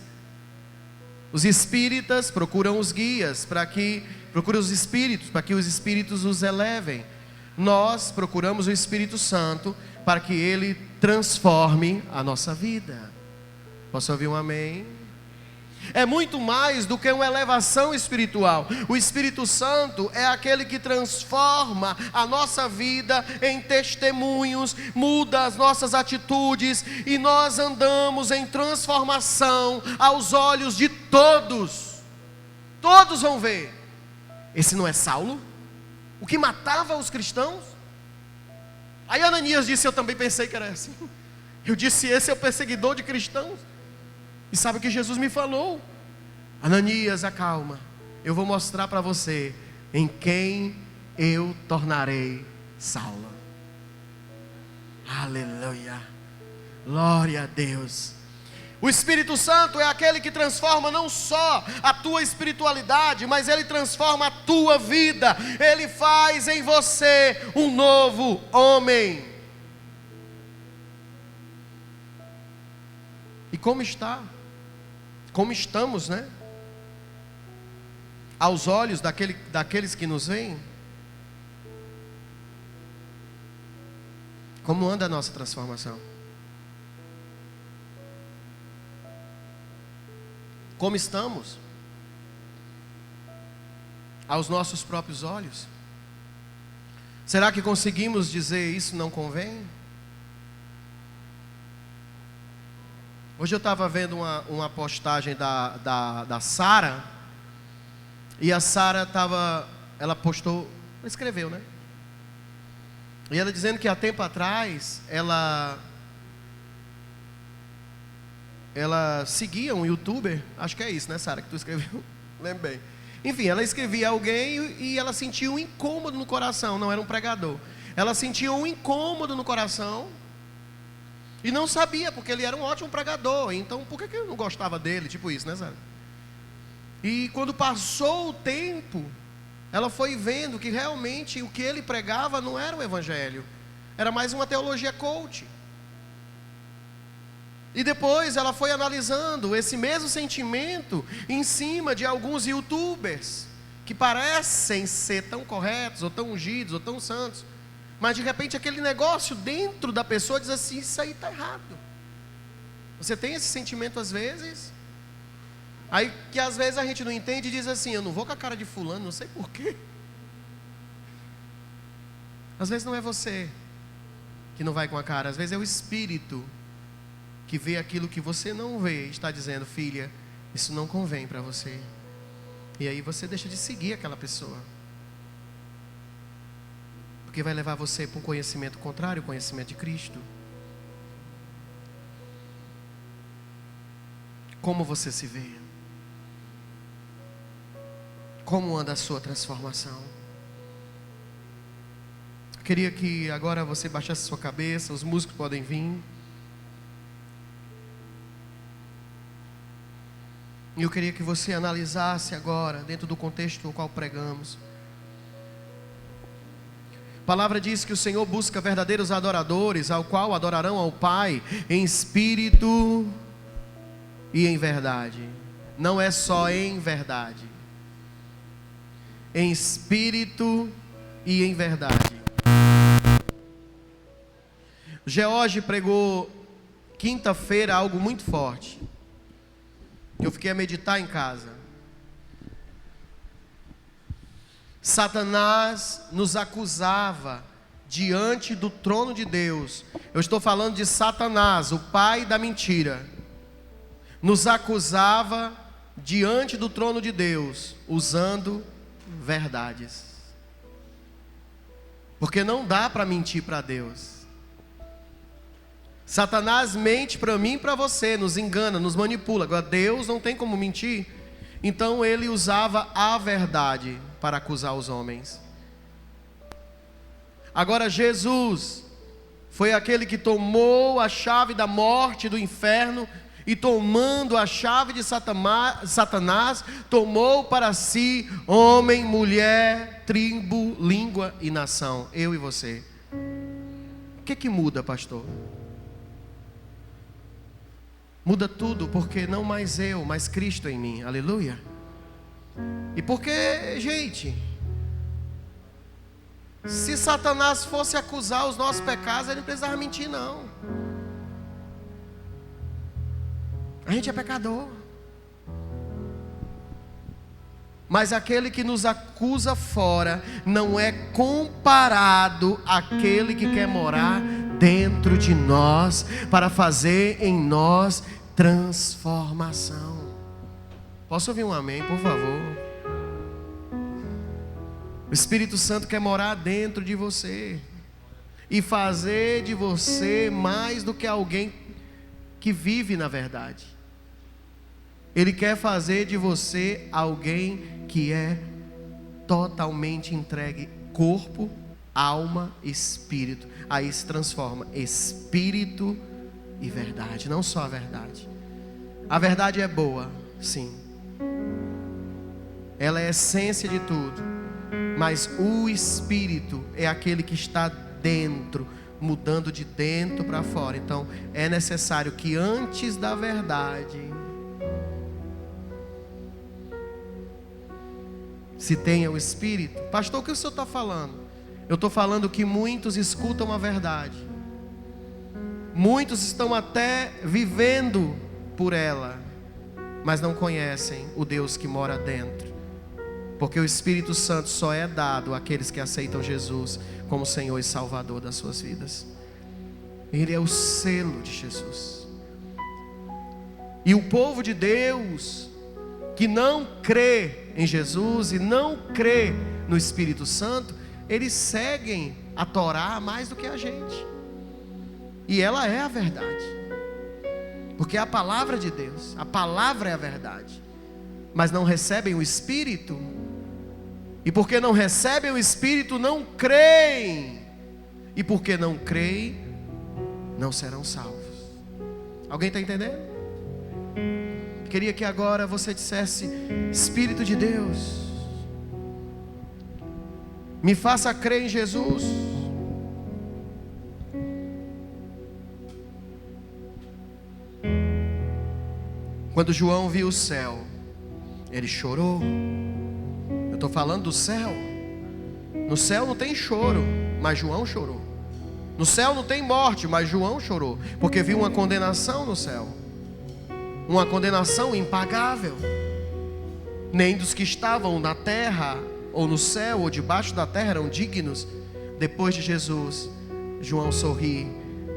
Os espíritas procuram os guias, procuram os espíritos, para que os espíritos os elevem. Nós procuramos o Espírito Santo, para que Ele transforme a nossa vida. Posso ouvir um amém? É muito mais do que uma elevação espiritual. O Espírito Santo é aquele que transforma a nossa vida em testemunhos, muda as nossas atitudes, e nós andamos em transformação aos olhos de todos. Todos vão ver. Esse não é Saulo? O que matava os cristãos? Aí Ananias disse: eu também pensei que era assim. Eu disse: esse é o perseguidor de cristãos. E sabe o que Jesus me falou? Ananias, acalma. Eu vou mostrar para você em quem eu tornarei Saulo. Aleluia. Glória a Deus. O Espírito Santo é aquele que transforma não só a tua espiritualidade, mas ele transforma a tua vida. Ele faz em você um novo homem. E como estamos, né? Aos olhos daqueles que nos veem. Como anda a nossa transformação? Como estamos? Aos nossos próprios olhos? Será que conseguimos dizer isso não convém? Hoje eu estava vendo uma postagem da Sara, e a Sara ela escreveu, né? E ela dizendo que há tempo atrás, ela seguia um youtuber, acho que é isso, né, Sara, que tu escreveu, lembro bem. Enfim, ela escrevia alguém e ela sentia um incômodo no coração, não era um pregador. Ela sentia um incômodo no coração, e não sabia, porque ele era um ótimo pregador. Então por que eu não gostava dele? Tipo isso, né, Sara? E quando passou o tempo, ela foi vendo que realmente o que ele pregava não era o evangelho, era mais uma teologia coach. E depois ela foi analisando esse mesmo sentimento em cima de alguns youtubers que parecem ser tão corretos, ou tão ungidos, ou tão santos, mas de repente aquele negócio dentro da pessoa diz assim: isso aí está errado. Você tem esse sentimento às vezes? Aí que às vezes a gente não entende e diz assim: eu não vou com a cara de fulano, não sei porquê. Às vezes não é você que não vai com a cara, às vezes é o Espírito que vê aquilo que você não vê e está dizendo: filha, isso não convém para você. E aí você deixa de seguir aquela pessoa, porque vai levar você para um conhecimento contrário ao conhecimento de Cristo. Como você se vê? Como anda a sua transformação? Eu queria que agora você baixasse sua cabeça, os músicos podem vir. E eu queria que você analisasse agora, dentro do contexto no qual pregamos. A palavra diz que o Senhor busca verdadeiros adoradores, ao qual adorarão ao Pai em espírito e em verdade. Não é só em verdade, em espírito e em verdade. George pregou quinta-feira algo muito forte, que eu fiquei a meditar em casa. Satanás nos acusava diante do trono de Deus. Eu estou falando de Satanás, o pai da mentira. Nos acusava diante do trono de Deus, usando verdades. Porque não dá para mentir para Deus. Satanás mente para mim e para você, nos engana, nos manipula. Agora Deus não tem como mentir. Então ele usava a verdade para acusar os homens. Agora Jesus foi aquele que tomou a chave da morte e do inferno, e tomando a chave de Satanás, tomou para si homem, mulher, tribo, língua e nação. Eu e você. O que muda, pastor? Muda tudo, porque não mais eu, mas Cristo em mim. Aleluia. E porque, gente, se Satanás fosse acusar os nossos pecados, ele não precisava mentir, não. A gente é pecador. Mas aquele que nos acusa fora não é comparado àquele que quer morar dentro de nós, para fazer em nós transformação. Posso ouvir um amém, por favor? O Espírito Santo quer morar dentro de você e fazer de você mais do que alguém que vive na verdade. Ele quer fazer de você alguém que é totalmente entregue, corpo, alma, espírito. Aí se transforma espírito e verdade, não só a verdade. A verdade é boa, sim. Ela é a essência de tudo. Mas o espírito é aquele que está dentro, mudando de dentro para fora. Então é necessário que antes da verdade se tenha o Espírito. Pastor, o que o senhor está falando? Eu estou falando que muitos escutam a verdade, muitos estão até vivendo por ela, mas não conhecem o Deus que mora dentro. Porque o Espírito Santo só é dado àqueles que aceitam Jesus como Senhor e Salvador das suas vidas. Ele é o selo de Jesus. E o povo de Deus que não crê em Jesus e não crê no Espírito Santo, eles seguem a Torá mais do que a gente. E ela é a verdade, porque é a palavra de Deus, a palavra é a verdade. Mas não recebem o Espírito, e porque não recebem o Espírito, não creem, e porque não creem, não serão salvos. Alguém está entendendo? Queria que agora você dissesse: Espírito de Deus, me faça crer em Jesus. Quando João viu o céu, ele chorou. Eu estou falando do céu. No céu não tem choro, mas João chorou. No céu não tem morte, mas João chorou, porque viu uma condenação no céu. uma condenação impagável. Nem dos que estavam na terra, ou no céu, ou debaixo da terra eram dignos. Depois de Jesus, João sorri,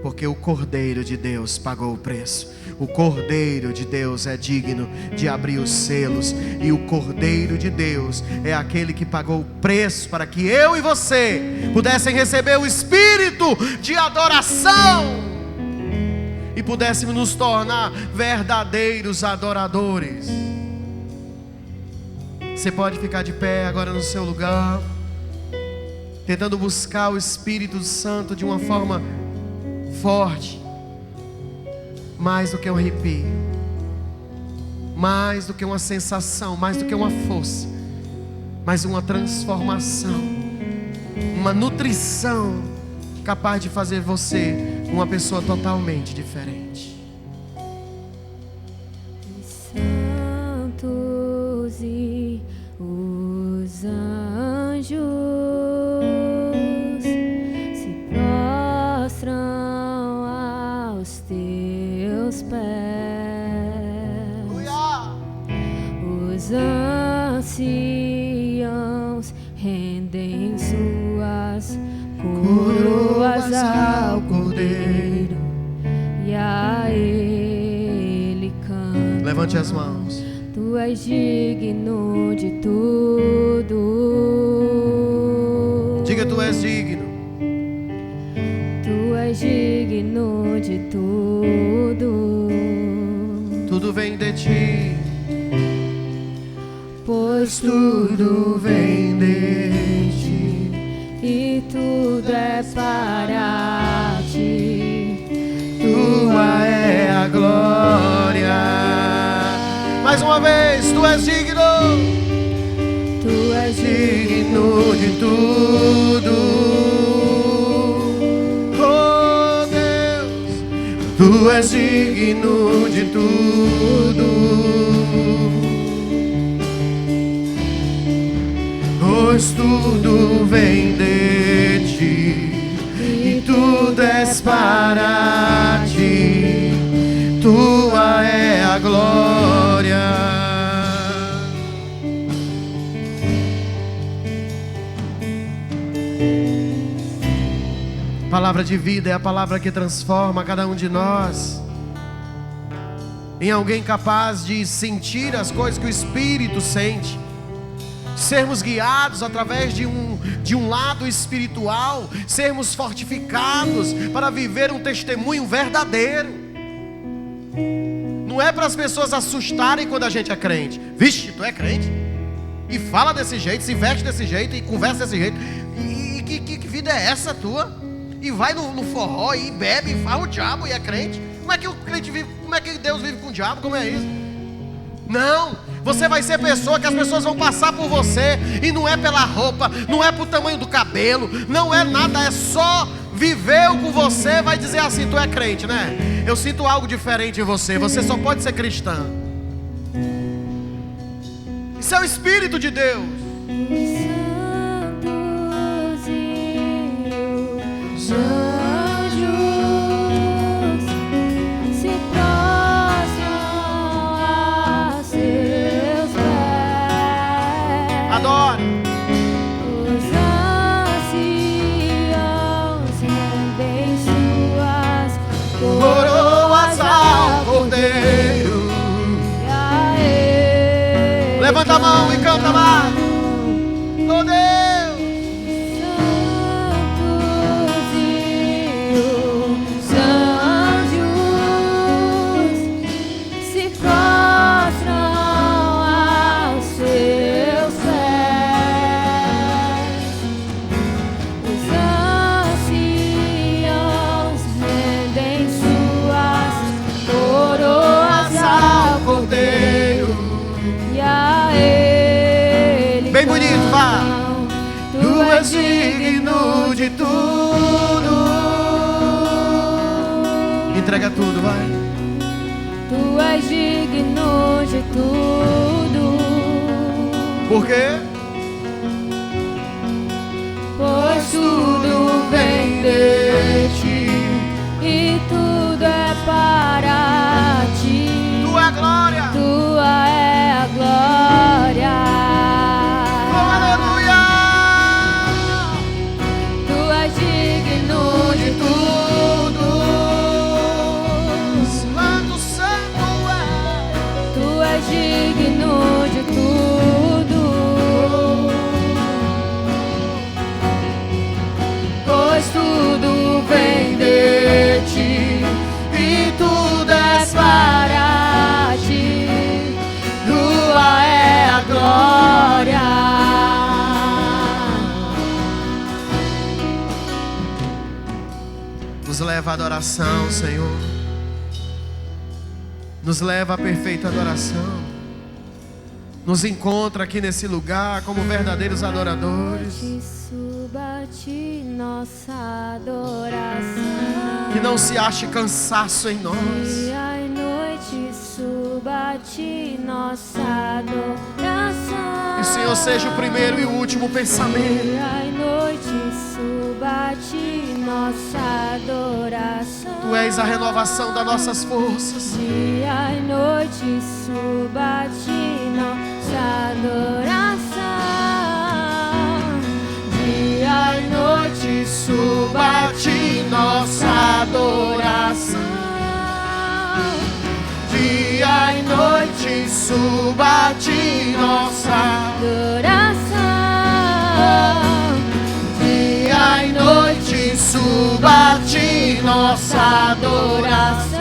porque o Cordeiro de Deus pagou o preço. O Cordeiro de Deus é digno de abrir os selos. E o Cordeiro de Deus é aquele que pagou o preço para que eu e você pudessem receber o espírito de adoração e pudéssemos nos tornar verdadeiros adoradores. Você pode ficar de pé agora no seu lugar, tentando buscar o Espírito Santo de uma forma forte, mais do que um arrepio, mais do que uma sensação, mais do que uma força, mas uma transformação, uma nutrição capaz de fazer você uma pessoa totalmente diferente. Santos e os anjos se prostram aos teus pés. Os anciãos rendem suas coroas ao Cordeiro e a Ele cantam. Levante as mãos. Tu és digno de tudo. Diga: tu és digno. Tu és digno de tudo. Tudo vem de ti, Pois tudo vem de ti. e tudo é para ti. Tua é a glória. Mais uma vez, tu és digno. Tu és Digno de tudo. Oh Deus, tu és digno de tudo. Pois tudo vem de ti e tudo és para ti. Tua é a glória. Palavra de vida é a palavra que transforma cada um de nós em alguém capaz de sentir as coisas que o Espírito sente, sermos guiados através de um lado espiritual, sermos fortificados para viver um testemunho verdadeiro. Não é para as pessoas assustarem quando a gente é crente. Vixe, tu é crente? E fala desse jeito, se veste desse jeito e conversa desse jeito. E que vida é essa tua? E vai no forró e bebe e fala o diabo e é crente. Como é que o crente vive? Como é que Deus vive com o diabo? Como é isso? Não, você vai ser pessoa que as pessoas vão passar por você. E não é pela roupa, não é pelo tamanho do cabelo, não é nada, é só viveu com você, vai dizer assim: tu é crente, né? Eu sinto algo diferente em você, você só pode ser cristã. Isso é o Espírito de Deus. santos e os anjos se prostram a seus pés. Adore. Os anciãos rendem suas Coroas ao Cordeiro. e a Ele Levanta a mão e canta mais. Oh Deus. Santos e os anjos se prostram aos seus pés. Os anciãos rendem suas coroas ao Cordeiro e a Ele Bem bonito, vá. cantam. Tu és digno de tudo. Entrega tudo, vai. Tu és digno de tudo. Por quê? Pois tudo vem de ti e tudo é para ti. Tu é glória. leva à adoração, Senhor. Nos leva à perfeita adoração. Nos encontra aqui nesse lugar como verdadeiros adoradores. Suba-te nossa adoração. Que não se ache cansaço em nós. Dia e noite suba-te nossa adoração. Que o Senhor seja o primeiro e o último pensamento. Dia e noite suba-te nossa adoração. Tu és a renovação das nossas forças. Dia e noite suba-te nossa adoração. Dia e noite Suba-te nossa adoração. Dia e noite suba-te nossa adoração. dia e noite suba-te nossa adoração.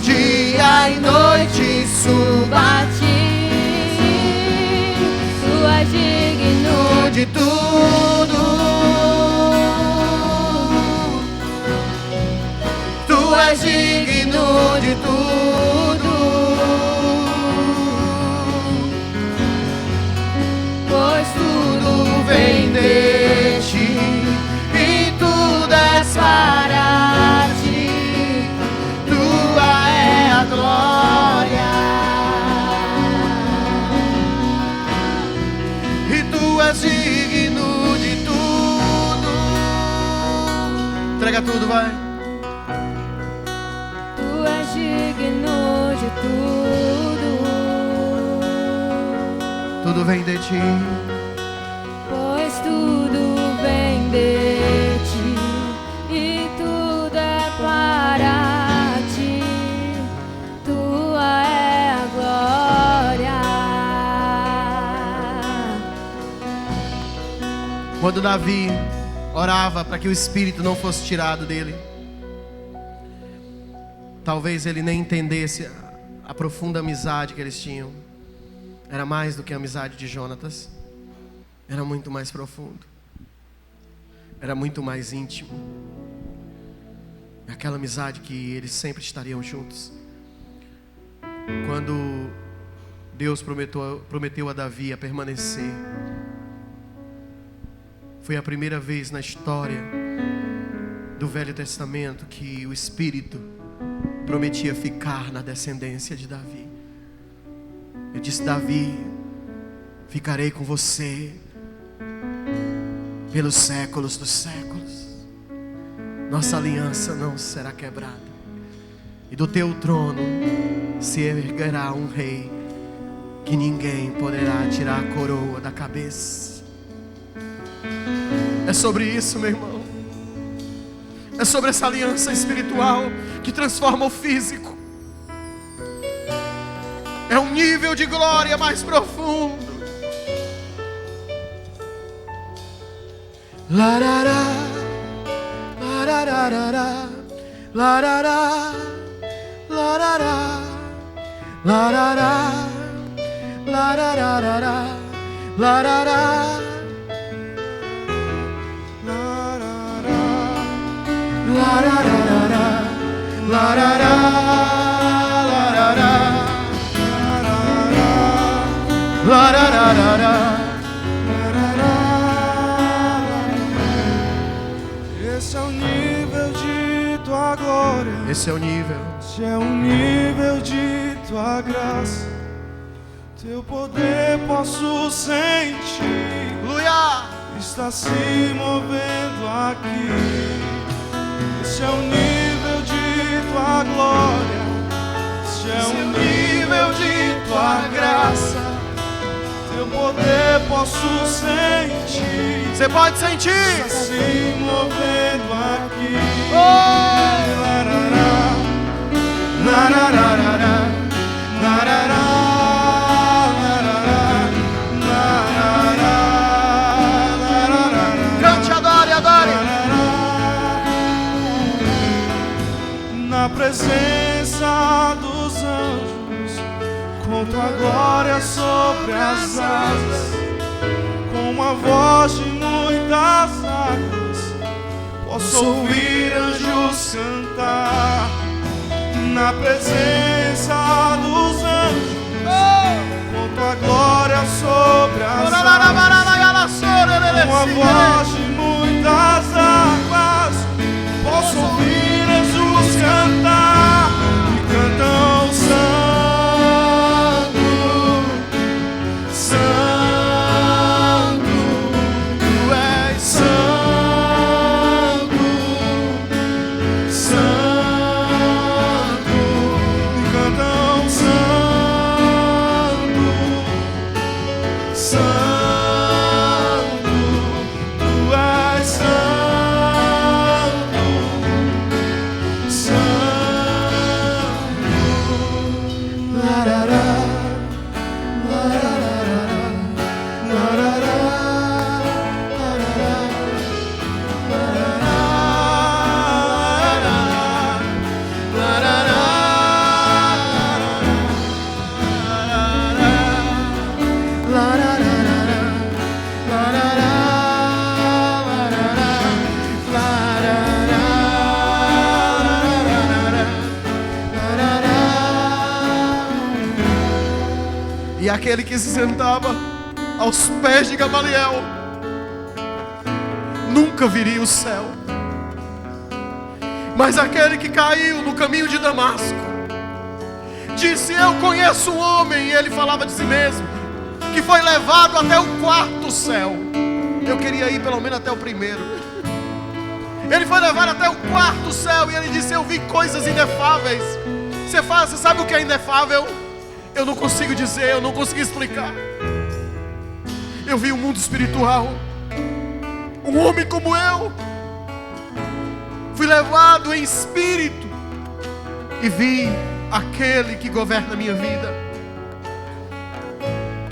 Dia e noite suba-te. Tu és digno de tudo. Tu és digno de tudo. pois Tudo vem de ti e tudo é para ti. Tua é a glória e tu és digno de tudo. Entrega tudo, vai. Tu és digno de tudo. Tudo vem de ti. Pois tudo vem de ti e tudo é para ti. Tua é a glória. Quando Davi orava para que o espírito não fosse tirado dele, talvez ele nem entendesse a profunda amizade que eles tinham. Era mais do que a amizade de Jonatas. Era muito mais profundo. Era muito mais íntimo. Aquela amizade que eles sempre estariam juntos. Quando Deus prometeu a Davi a permanecer, foi a primeira vez na história do Velho Testamento que o Espírito prometia ficar na descendência de Davi. Ele disse: Davi, ficarei com você pelos séculos dos séculos. Nossa aliança não será quebrada. E do teu trono se erguerá um rei que ninguém poderá tirar a coroa da cabeça. É sobre isso, meu irmão. É sobre essa aliança espiritual que transforma o físico. É um nível de glória mais profundo. Larará, larararará, larará, larará, larará, larararará, larará, larararará, larará. Esse é o nível de tua glória. Esse é o nível. Esse é o nível de tua graça. Teu poder posso sentir. Aleluia! Está se movendo aqui. Esse é o nível de tua glória. Esse é o nível de tua graça. Teu poder posso sentir. Você pode sentir. Está se movendo aqui. Oh! Larará, larararará, larará, larará, larará, larará. Cante, adore, adore. Na presença dos anjos, com tua glória sobre as asas, com uma voz de muitas águas, Posso ouvir anjos cantar na presença dos anjos, com tua glória sobre as águas, com a voz de muitas águas. Posso ouvir anjos cantar e cantam santo, santo, tu és santo, santo, e cantam santo, santo, tu és santo, santo. Larará, larará, larará, E aquele que se sentava aos pés de Gamaliel nunca viria o céu. Mas aquele que caiu no caminho de Damasco disse: eu conheço um homem, e ele falava de si mesmo, que foi levado até o 4º céu. Eu queria ir pelo menos até o 1º. Ele foi levado até o 4º céu, e ele disse: eu vi coisas inefáveis. Você sabe o que é inefável? Eu não consigo dizer, eu não consigo explicar. Eu vi um mundo espiritual, um homem como eu. Fui levado em espírito e vi aquele que governa a minha vida.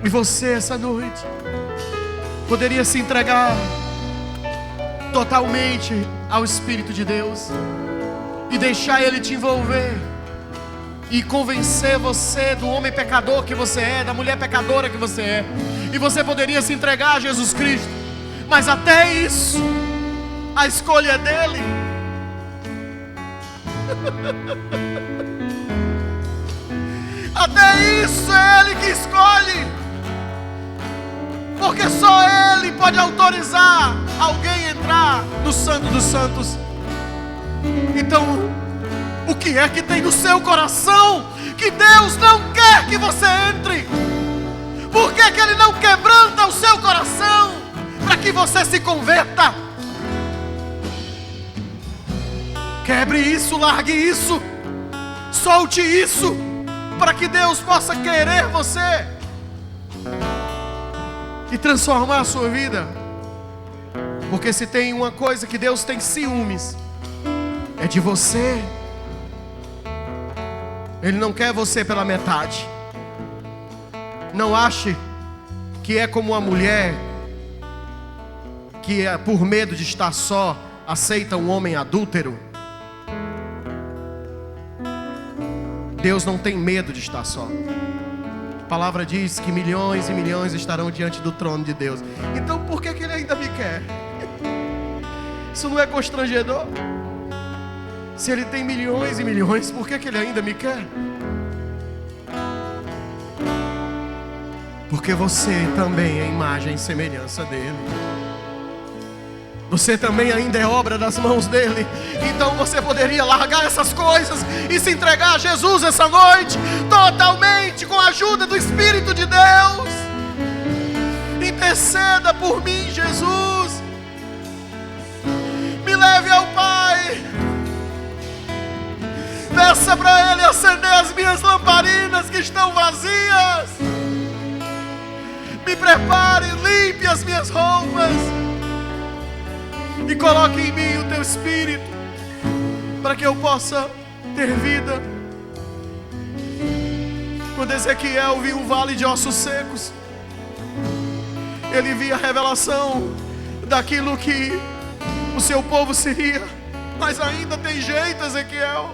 E você, essa noite, poderia se entregar totalmente ao Espírito de Deus e deixar Ele te envolver e convencer você do homem pecador que você é, da mulher pecadora que você é. E você poderia se entregar a Jesus Cristo. Mas até isso, a escolha é dele. Até isso é Ele que escolhe. Porque só Ele pode autorizar alguém a entrar no Santo dos Santos. Então, o que é que tem no seu coração que Deus não quer que você entre? Por que que Ele não quebranta o seu coração para que você se converta? Quebre isso, largue isso, solte isso, para que Deus possa querer você e transformar a sua vida. Porque se tem uma coisa que Deus tem ciúmes, é de você. Ele não quer você pela metade. Não ache que é como uma mulher que, por medo de estar só, aceita um homem adúltero. Deus não tem medo de estar só. A palavra diz que milhões e milhões estarão diante do trono de Deus. Então por que que Ele ainda me quer? Isso não é constrangedor? Se Ele tem milhões e milhões, por que que Ele ainda me quer? Porque você também é imagem e semelhança dEle. Você também ainda é obra das mãos dEle. Então você poderia largar essas coisas e se entregar a Jesus essa noite, totalmente, com a ajuda do Espírito de Deus. Interceda por mim, Jesus. Me leve ao Pai. Peça para Ele acender as minhas lamparinas que estão vazias. Me prepare, limpe as minhas roupas e coloque em mim o Teu Espírito, para que eu possa ter vida. Quando Ezequiel viu um vale de ossos secos, ele via a revelação daquilo que o seu povo seria. Mas ainda tem jeito, Ezequiel.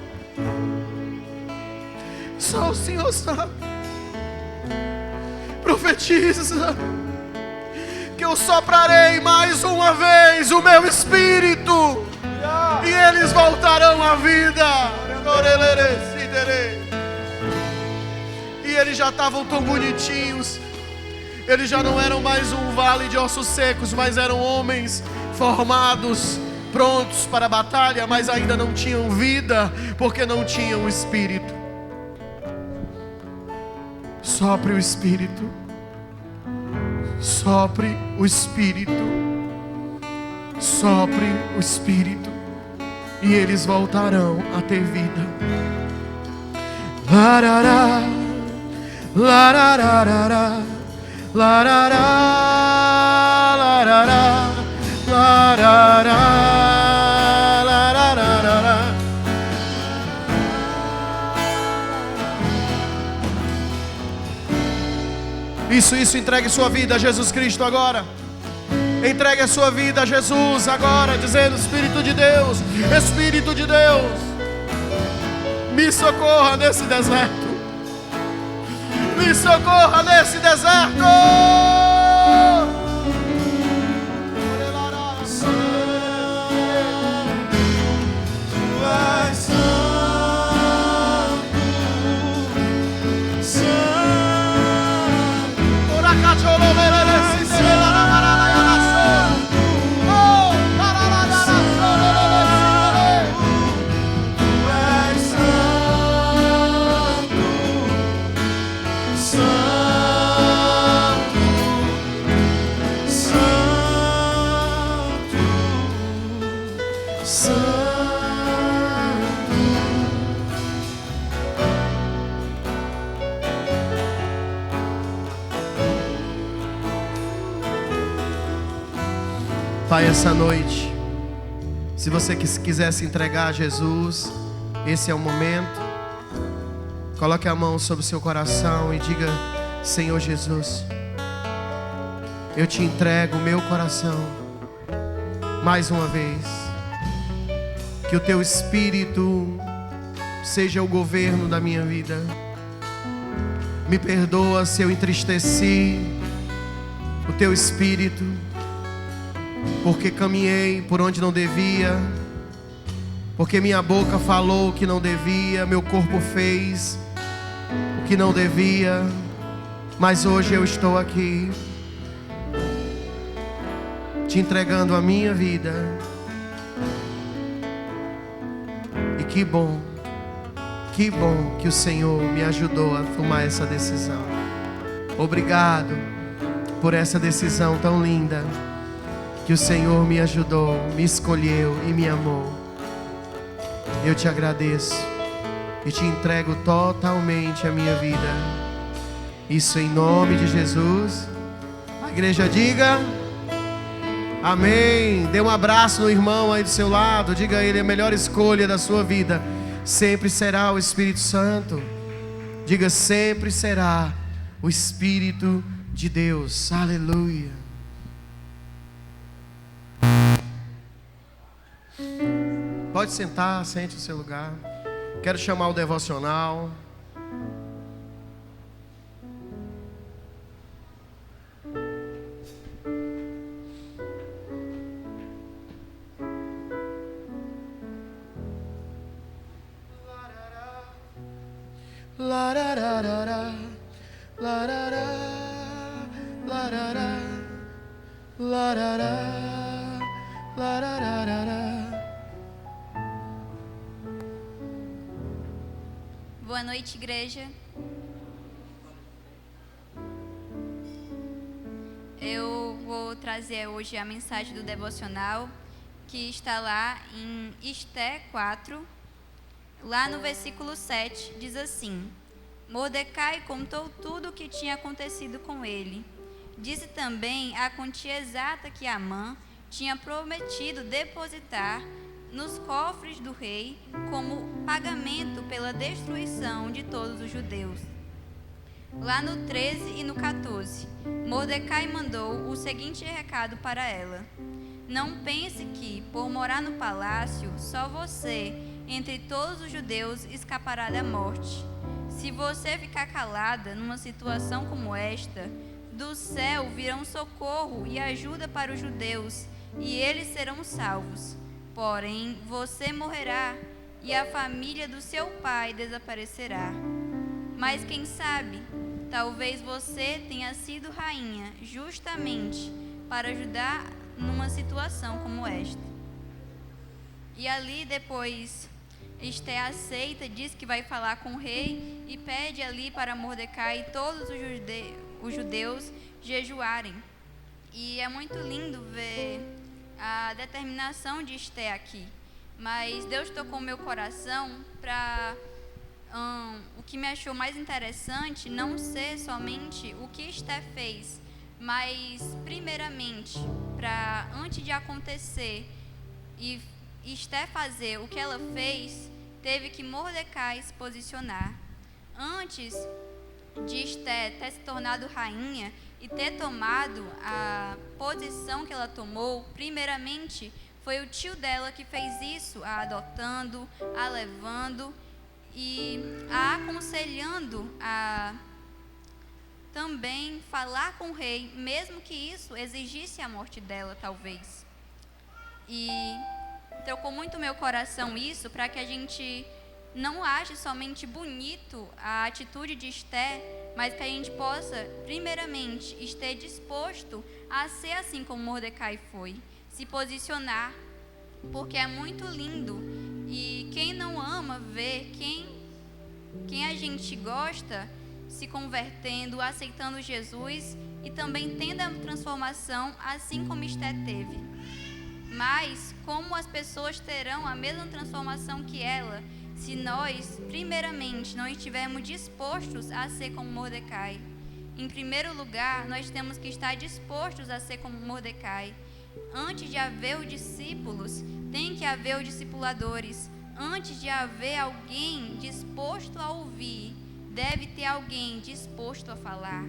Só o Senhor sabe. Profetiza que eu soprarei mais uma vez o meu Espírito. e eles voltarão à vida. E eles já estavam tão bonitinhos. Eles já não eram mais um vale de ossos secos, mas eram homens formados, prontos para a batalha, mas ainda não tinham vida, porque não tinham o Espírito. Sopre o Espírito. Sopre o Espírito. Sopre o Espírito. E eles voltarão a ter vida. Larará, larararará, larará, larará, larará, larararará. Isso, entregue sua vida a Jesus Cristo agora. Entregue a sua vida a Jesus agora, dizendo: Espírito de Deus, Espírito de Deus, me socorra nesse deserto. Me socorra nesse deserto. Pai, essa noite, se você quiser se entregar a Jesus, esse é o momento. Coloque a mão sobre o seu coração e diga: Senhor Jesus, eu te entrego o meu coração mais uma vez. Que o teu Espírito seja o governo da minha vida. Me perdoa se eu entristeci o teu Espírito, porque caminhei por onde não devia, porque minha boca falou o que não devia, meu corpo fez o que não devia, mas hoje eu estou aqui, te entregando a minha vida. E que bom que o Senhor me ajudou a tomar essa decisão. Obrigado por essa decisão tão linda, que o Senhor me ajudou, me escolheu e me amou. Eu te agradeço e te entrego totalmente a minha vida. Isso em nome de Jesus. A igreja diga amém. Dê um abraço no irmão aí do seu lado. Diga a ele: a melhor escolha da sua vida sempre será o Espírito Santo. Diga: sempre será o Espírito de Deus. Aleluia. Pode sentar, sente no seu lugar. Quero chamar o devocional. Larararara, larará, larará, larará, larararara. Boa noite, igreja. Eu vou trazer hoje a mensagem do devocional, que está lá em Esté 4, lá no versículo 7, diz assim: Mordecai contou tudo o que tinha acontecido com ele. Disse também a quantia exata que Amã tinha prometido depositar nos cofres do rei como pagamento pela destruição de todos os judeus. Lá no 13 e no 14, Mordecai mandou o seguinte recado para ela: Não pense que, por morar no palácio, só você, entre todos os judeus, escapará da morte. Se você ficar calada numa situação como esta, do céu virão socorro e ajuda para os judeus, e eles serão salvos. Porém, você morrerá e a família do seu pai desaparecerá. Mas quem sabe, talvez você tenha sido rainha justamente para ajudar numa situação como esta. E ali depois Esté aceita, diz que vai falar com o rei e pede ali para Mordecai e todos os judeus jejuarem. E é muito lindo ver a determinação de Esté aqui. Mas Deus tocou meu coração para o que me achou mais interessante não ser somente o que Esté fez, mas primeiramente, para antes de acontecer e Esté fazer o que ela fez, teve que Mordecai se posicionar. Antes de Esté ter se tornado rainha e ter tomado a posição que ela tomou, primeiramente foi o tio dela que fez isso, a adotando, a levando e a aconselhando a também falar com o rei, mesmo que isso exigisse a morte dela, talvez. E tocou muito meu coração isso, para que a gente não ache somente bonito a atitude de Esté, mas que a gente possa, primeiramente, estar disposto a ser assim como Mordecai foi, se posicionar, porque é muito lindo. E quem não ama ver quem a gente gosta se convertendo, aceitando Jesus e também tendo a transformação assim como Esté teve. Mas como as pessoas terão a mesma transformação que ela, se nós, primeiramente, não estivermos dispostos a ser como Mordecai? Em primeiro lugar, nós temos que estar dispostos a ser como Mordecai. Antes de haver os discípulos, tem que haver os discipuladores. Antes de haver alguém disposto a ouvir, deve ter alguém disposto a falar.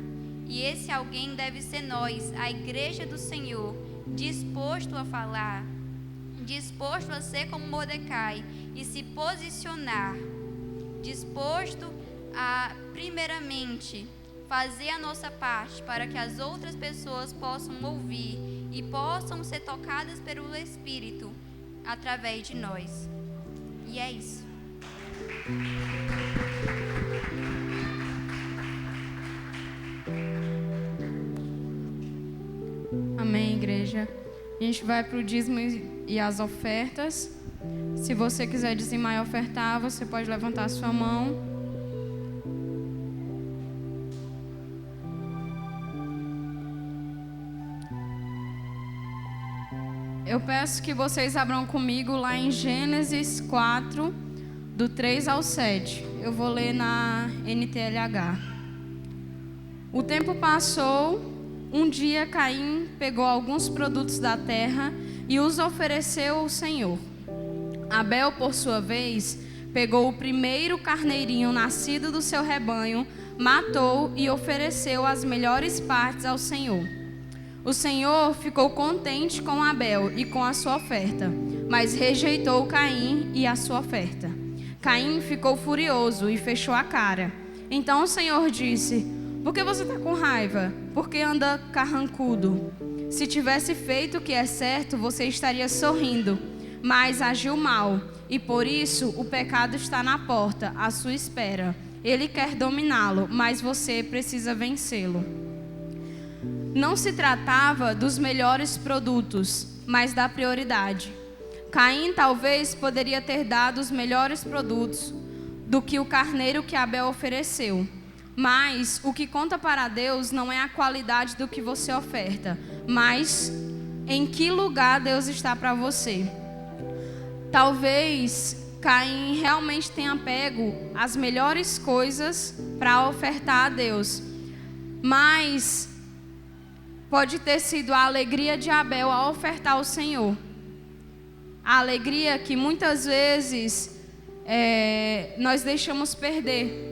E esse alguém deve ser nós, a igreja do Senhor, disposto a falar, disposto a ser como Mordecai e se posicionar, disposto a, primeiramente, fazer a nossa parte para que as outras pessoas possam ouvir e possam ser tocadas pelo Espírito através de nós. E é isso. Amém, igreja. A gente vai para o dízimo e as ofertas. Se você quiser dizimar e ofertar, você pode levantar a sua mão. Eu peço que vocês abram comigo lá em Gênesis 4, do 3 ao 7. Eu vou ler na NTLH. O tempo passou. Um dia Caim pegou alguns produtos da terra e os ofereceu ao Senhor. Abel, por sua vez, pegou o primeiro carneirinho nascido do seu rebanho, matou e ofereceu as melhores partes ao Senhor. O Senhor ficou contente com Abel e com a sua oferta, mas rejeitou Caim e a sua oferta. Caim ficou furioso e fechou a cara. Então o Senhor disse: por que você está com raiva? Por que anda carrancudo? Se tivesse feito o que é certo, você estaria sorrindo, mas agiu mal, e por isso o pecado está na porta, à sua espera. Ele quer dominá-lo, mas você precisa vencê-lo. Não se tratava dos melhores produtos, mas da prioridade. Caim talvez poderia ter dado os melhores produtos do que o carneiro que Abel ofereceu. Mas o que conta para Deus não é a qualidade do que você oferta, mas em que lugar Deus está para você. Talvez Caim realmente tenha pego as melhores coisas para ofertar a Deus, mas pode ter sido a alegria de Abel a ofertar ao Senhor. A alegria que muitas vezes nós deixamos perder.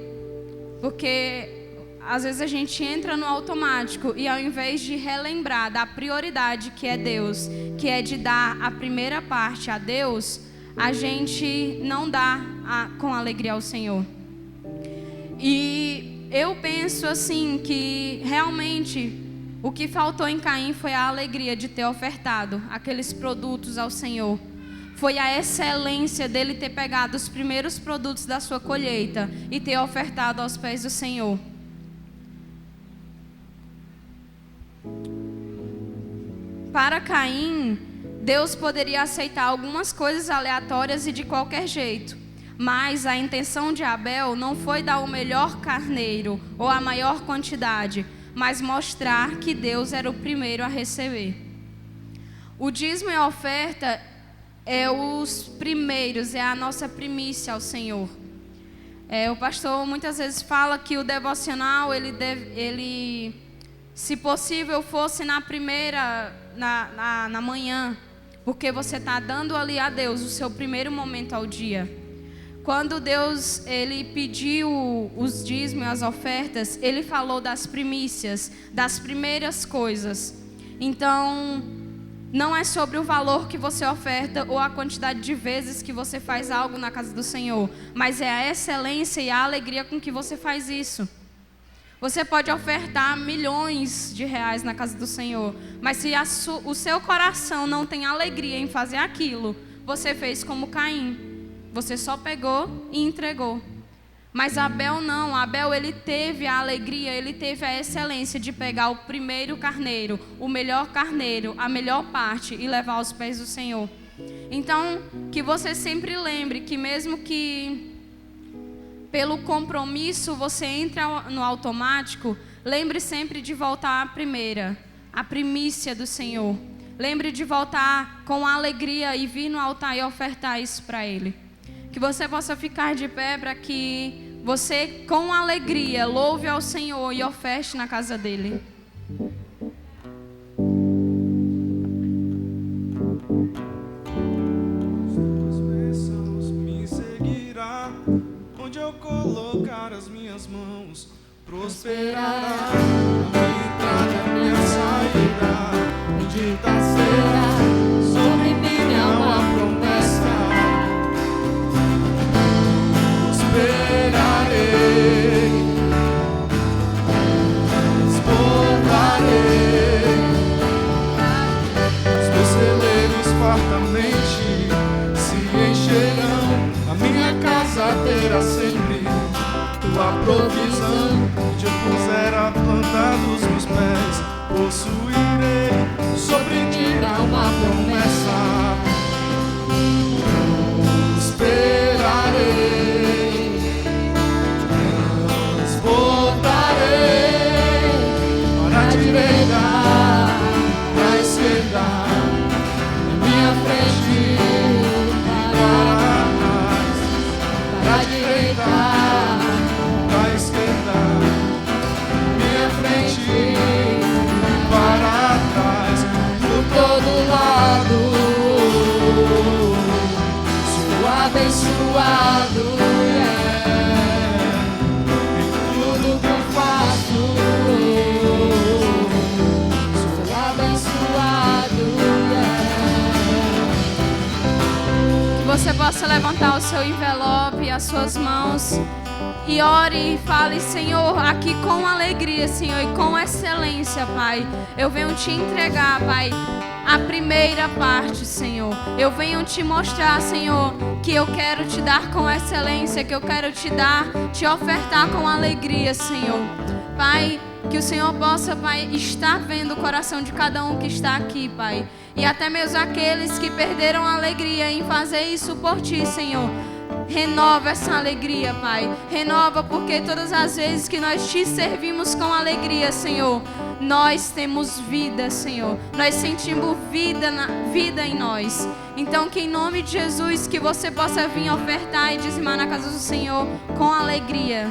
Porque às vezes a gente entra no automático e ao invés de relembrar da prioridade que é Deus, que é de dar a primeira parte a Deus, a gente não dá com alegria ao Senhor. E eu penso assim que realmente o que faltou em Caim foi a alegria de ter ofertado aqueles produtos ao Senhor. foi a excelência dele ter pegado os primeiros produtos da sua colheita e ter ofertado aos pés do Senhor. Para Caim, Deus poderia aceitar algumas coisas aleatórias e de qualquer jeito, mas a intenção de Abel não foi dar o melhor carneiro ou a maior quantidade, mas mostrar que Deus era o primeiro a receber. O dízimo e a oferta é os primeiros, é a nossa primícia ao Senhor. O pastor muitas vezes fala que o devocional, ele se possível, fosse na primeira, na manhã, porque você está dando ali a Deus o seu primeiro momento ao dia. Quando Deus ele pediu os dízimos e as ofertas, Ele falou das primícias, das primeiras coisas. Então, não é sobre o valor que você oferta ou a quantidade de vezes que você faz algo na casa do Senhor, mas é a excelência e a alegria com que você faz isso. Você pode ofertar milhões de reais na casa do Senhor, mas se o seu coração não tem alegria em fazer aquilo, você fez como Caim. Você só pegou e entregou. Mas Abel não. Abel, ele teve a alegria, ele teve a excelência de pegar o primeiro carneiro, o melhor carneiro, a melhor parte e levar aos pés do Senhor. Então, que você sempre lembre que mesmo que pelo compromisso você entre no automático, lembre sempre de voltar à primeira, a primícia do Senhor. Lembre de voltar com alegria e vir no altar e ofertar isso para Ele. Que você possa ficar de pé para que você, com alegria, louve ao Senhor e oferte na casa dEle. Tuas bênçãos me seguirá, onde eu colocar as minhas mãos, prosperará. A minha entrada, a minha saída, bendita será, sobre minha alma promessa. Prosperarei, exportarei, os meus celeiros fartamente se encherão, a minha casa terá sempre tua provisão. Onde eu puser a planta dos meus pés, possuirei, sobre ti há uma promessa. Prosperarei, transportarei, para a direita, para a esquerda, na minha frente, para trás, para a direita, para a esquerda, na minha frente, para trás, por todo lado. Sou abençoado, em tudo que eu faço. Sou abençoado, Que você possa levantar o seu envelope e as suas mãos e ore e fale: Senhor, aqui com alegria, Senhor, e com excelência, Pai, eu venho te entregar, Pai, a primeira parte, Senhor. Eu venho te mostrar, Senhor, que eu quero te dar com excelência, que eu quero te ofertar com alegria, Senhor. Pai, que o Senhor possa, Pai, estar vendo o coração de cada um que está aqui, Pai. E até mesmo aqueles que perderam a alegria em fazer isso por ti, Senhor. Renova essa alegria, Pai. Renova, porque todas as vezes que nós te servimos com alegria, Senhor, nós temos vida, Senhor. Nós sentimos vida em nós. Então, que em nome de Jesus, que você possa vir ofertar e dizimar na casa do Senhor com alegria.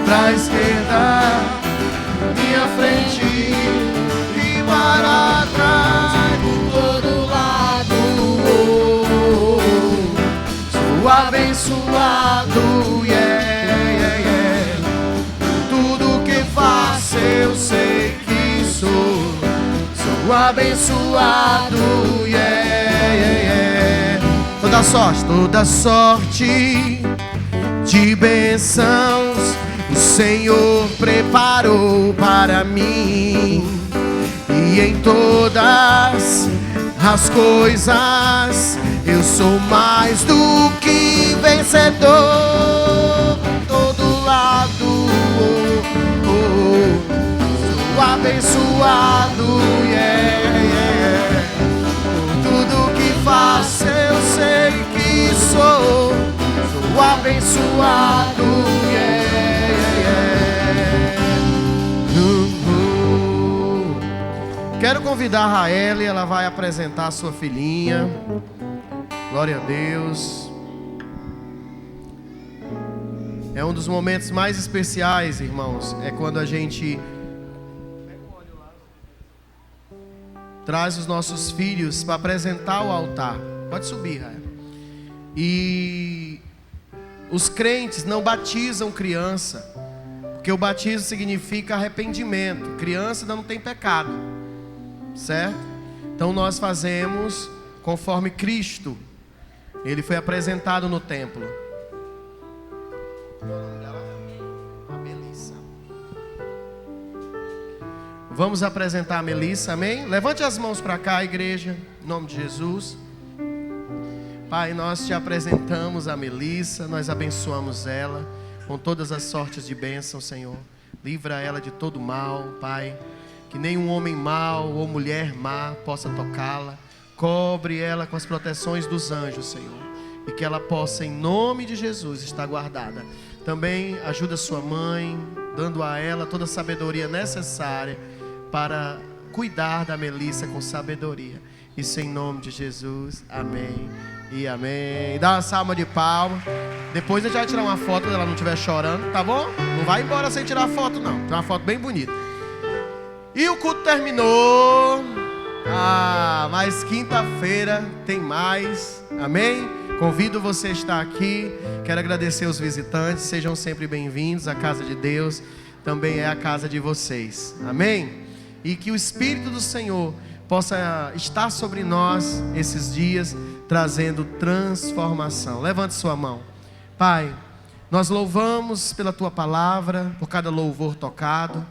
Para a esquerda, minha frente e para trás, por todo lado. sou abençoado, yeah, yeah, yeah. Toda sorte de bênçãos o Senhor preparou para mim, e em todas as coisas eu sou mais do que vencedor. Todo lado, sou abençoado, yeah, yeah. Tudo que faço eu sei que sou abençoado, yeah, yeah, yeah. Quero convidar a Raeli, ela vai apresentar a sua filhinha. Glória a Deus. É um dos momentos mais especiais, irmãos. É quando a gente traz os nossos filhos para apresentar ao altar. Pode subir, Raeli. E os crentes não batizam criança, porque o batismo significa arrependimento. Criança ainda não tem pecado, certo? Então nós fazemos conforme Cristo. Ele foi apresentado no templo. A Melissa. Vamos apresentar a Melissa, amém? Levante as mãos para cá, igreja, em nome de Jesus. Pai, nós te apresentamos a Melissa, nós abençoamos ela com todas as sortes de bênção, Senhor. Livra ela de todo mal, Pai. Que nenhum homem mau ou mulher má possa tocá-la. Cobre ela com as proteções dos anjos, Senhor. E que ela possa, em nome de Jesus, estar guardada. Também ajuda sua mãe, dando a ela toda a sabedoria necessária para cuidar da Melissa com sabedoria. Isso em nome de Jesus. Amém e amém. Dá uma salva de palmas. Depois a gente vai tirar uma foto se ela não estiver chorando, tá bom? Não vai embora sem tirar foto, não. Tem uma foto bem bonita. E o culto terminou. Mas quinta-feira tem mais. Amém? Convido você a estar aqui. Quero agradecer os visitantes. Sejam sempre bem-vindos. A casa de Deus também é a casa de vocês. Amém? E que o Espírito do Senhor possa estar sobre nós esses dias, trazendo transformação. Levante sua mão. Pai, nós louvamos pela Tua palavra, por cada louvor tocado.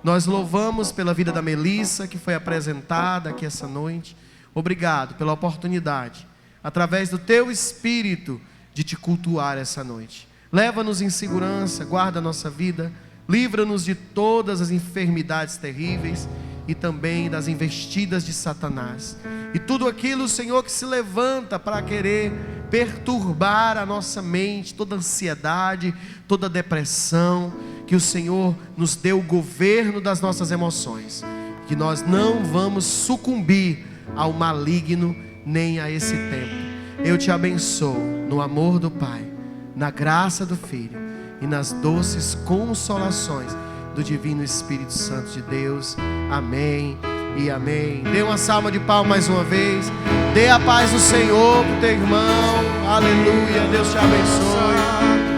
Nós louvamos pela vida da Melissa, que foi apresentada aqui essa noite. Obrigado pela oportunidade, através do Teu Espírito, de Te cultuar essa noite. Leva-nos em segurança, guarda a nossa vida, livra-nos de todas as enfermidades terríveis e também das investidas de Satanás. E tudo aquilo, Senhor, que se levanta para querer perturbar a nossa mente, toda ansiedade, toda depressão, que o Senhor nos dê o governo das nossas emoções, que nós não vamos sucumbir ao maligno nem a esse tempo. Eu te abençoo no amor do Pai, na graça do Filho e nas doces consolações do Divino Espírito Santo de Deus. Amém e amém. Dê uma salva de palmas mais uma vez. Dê a paz do Senhor para o teu irmão. Aleluia. Deus te abençoe.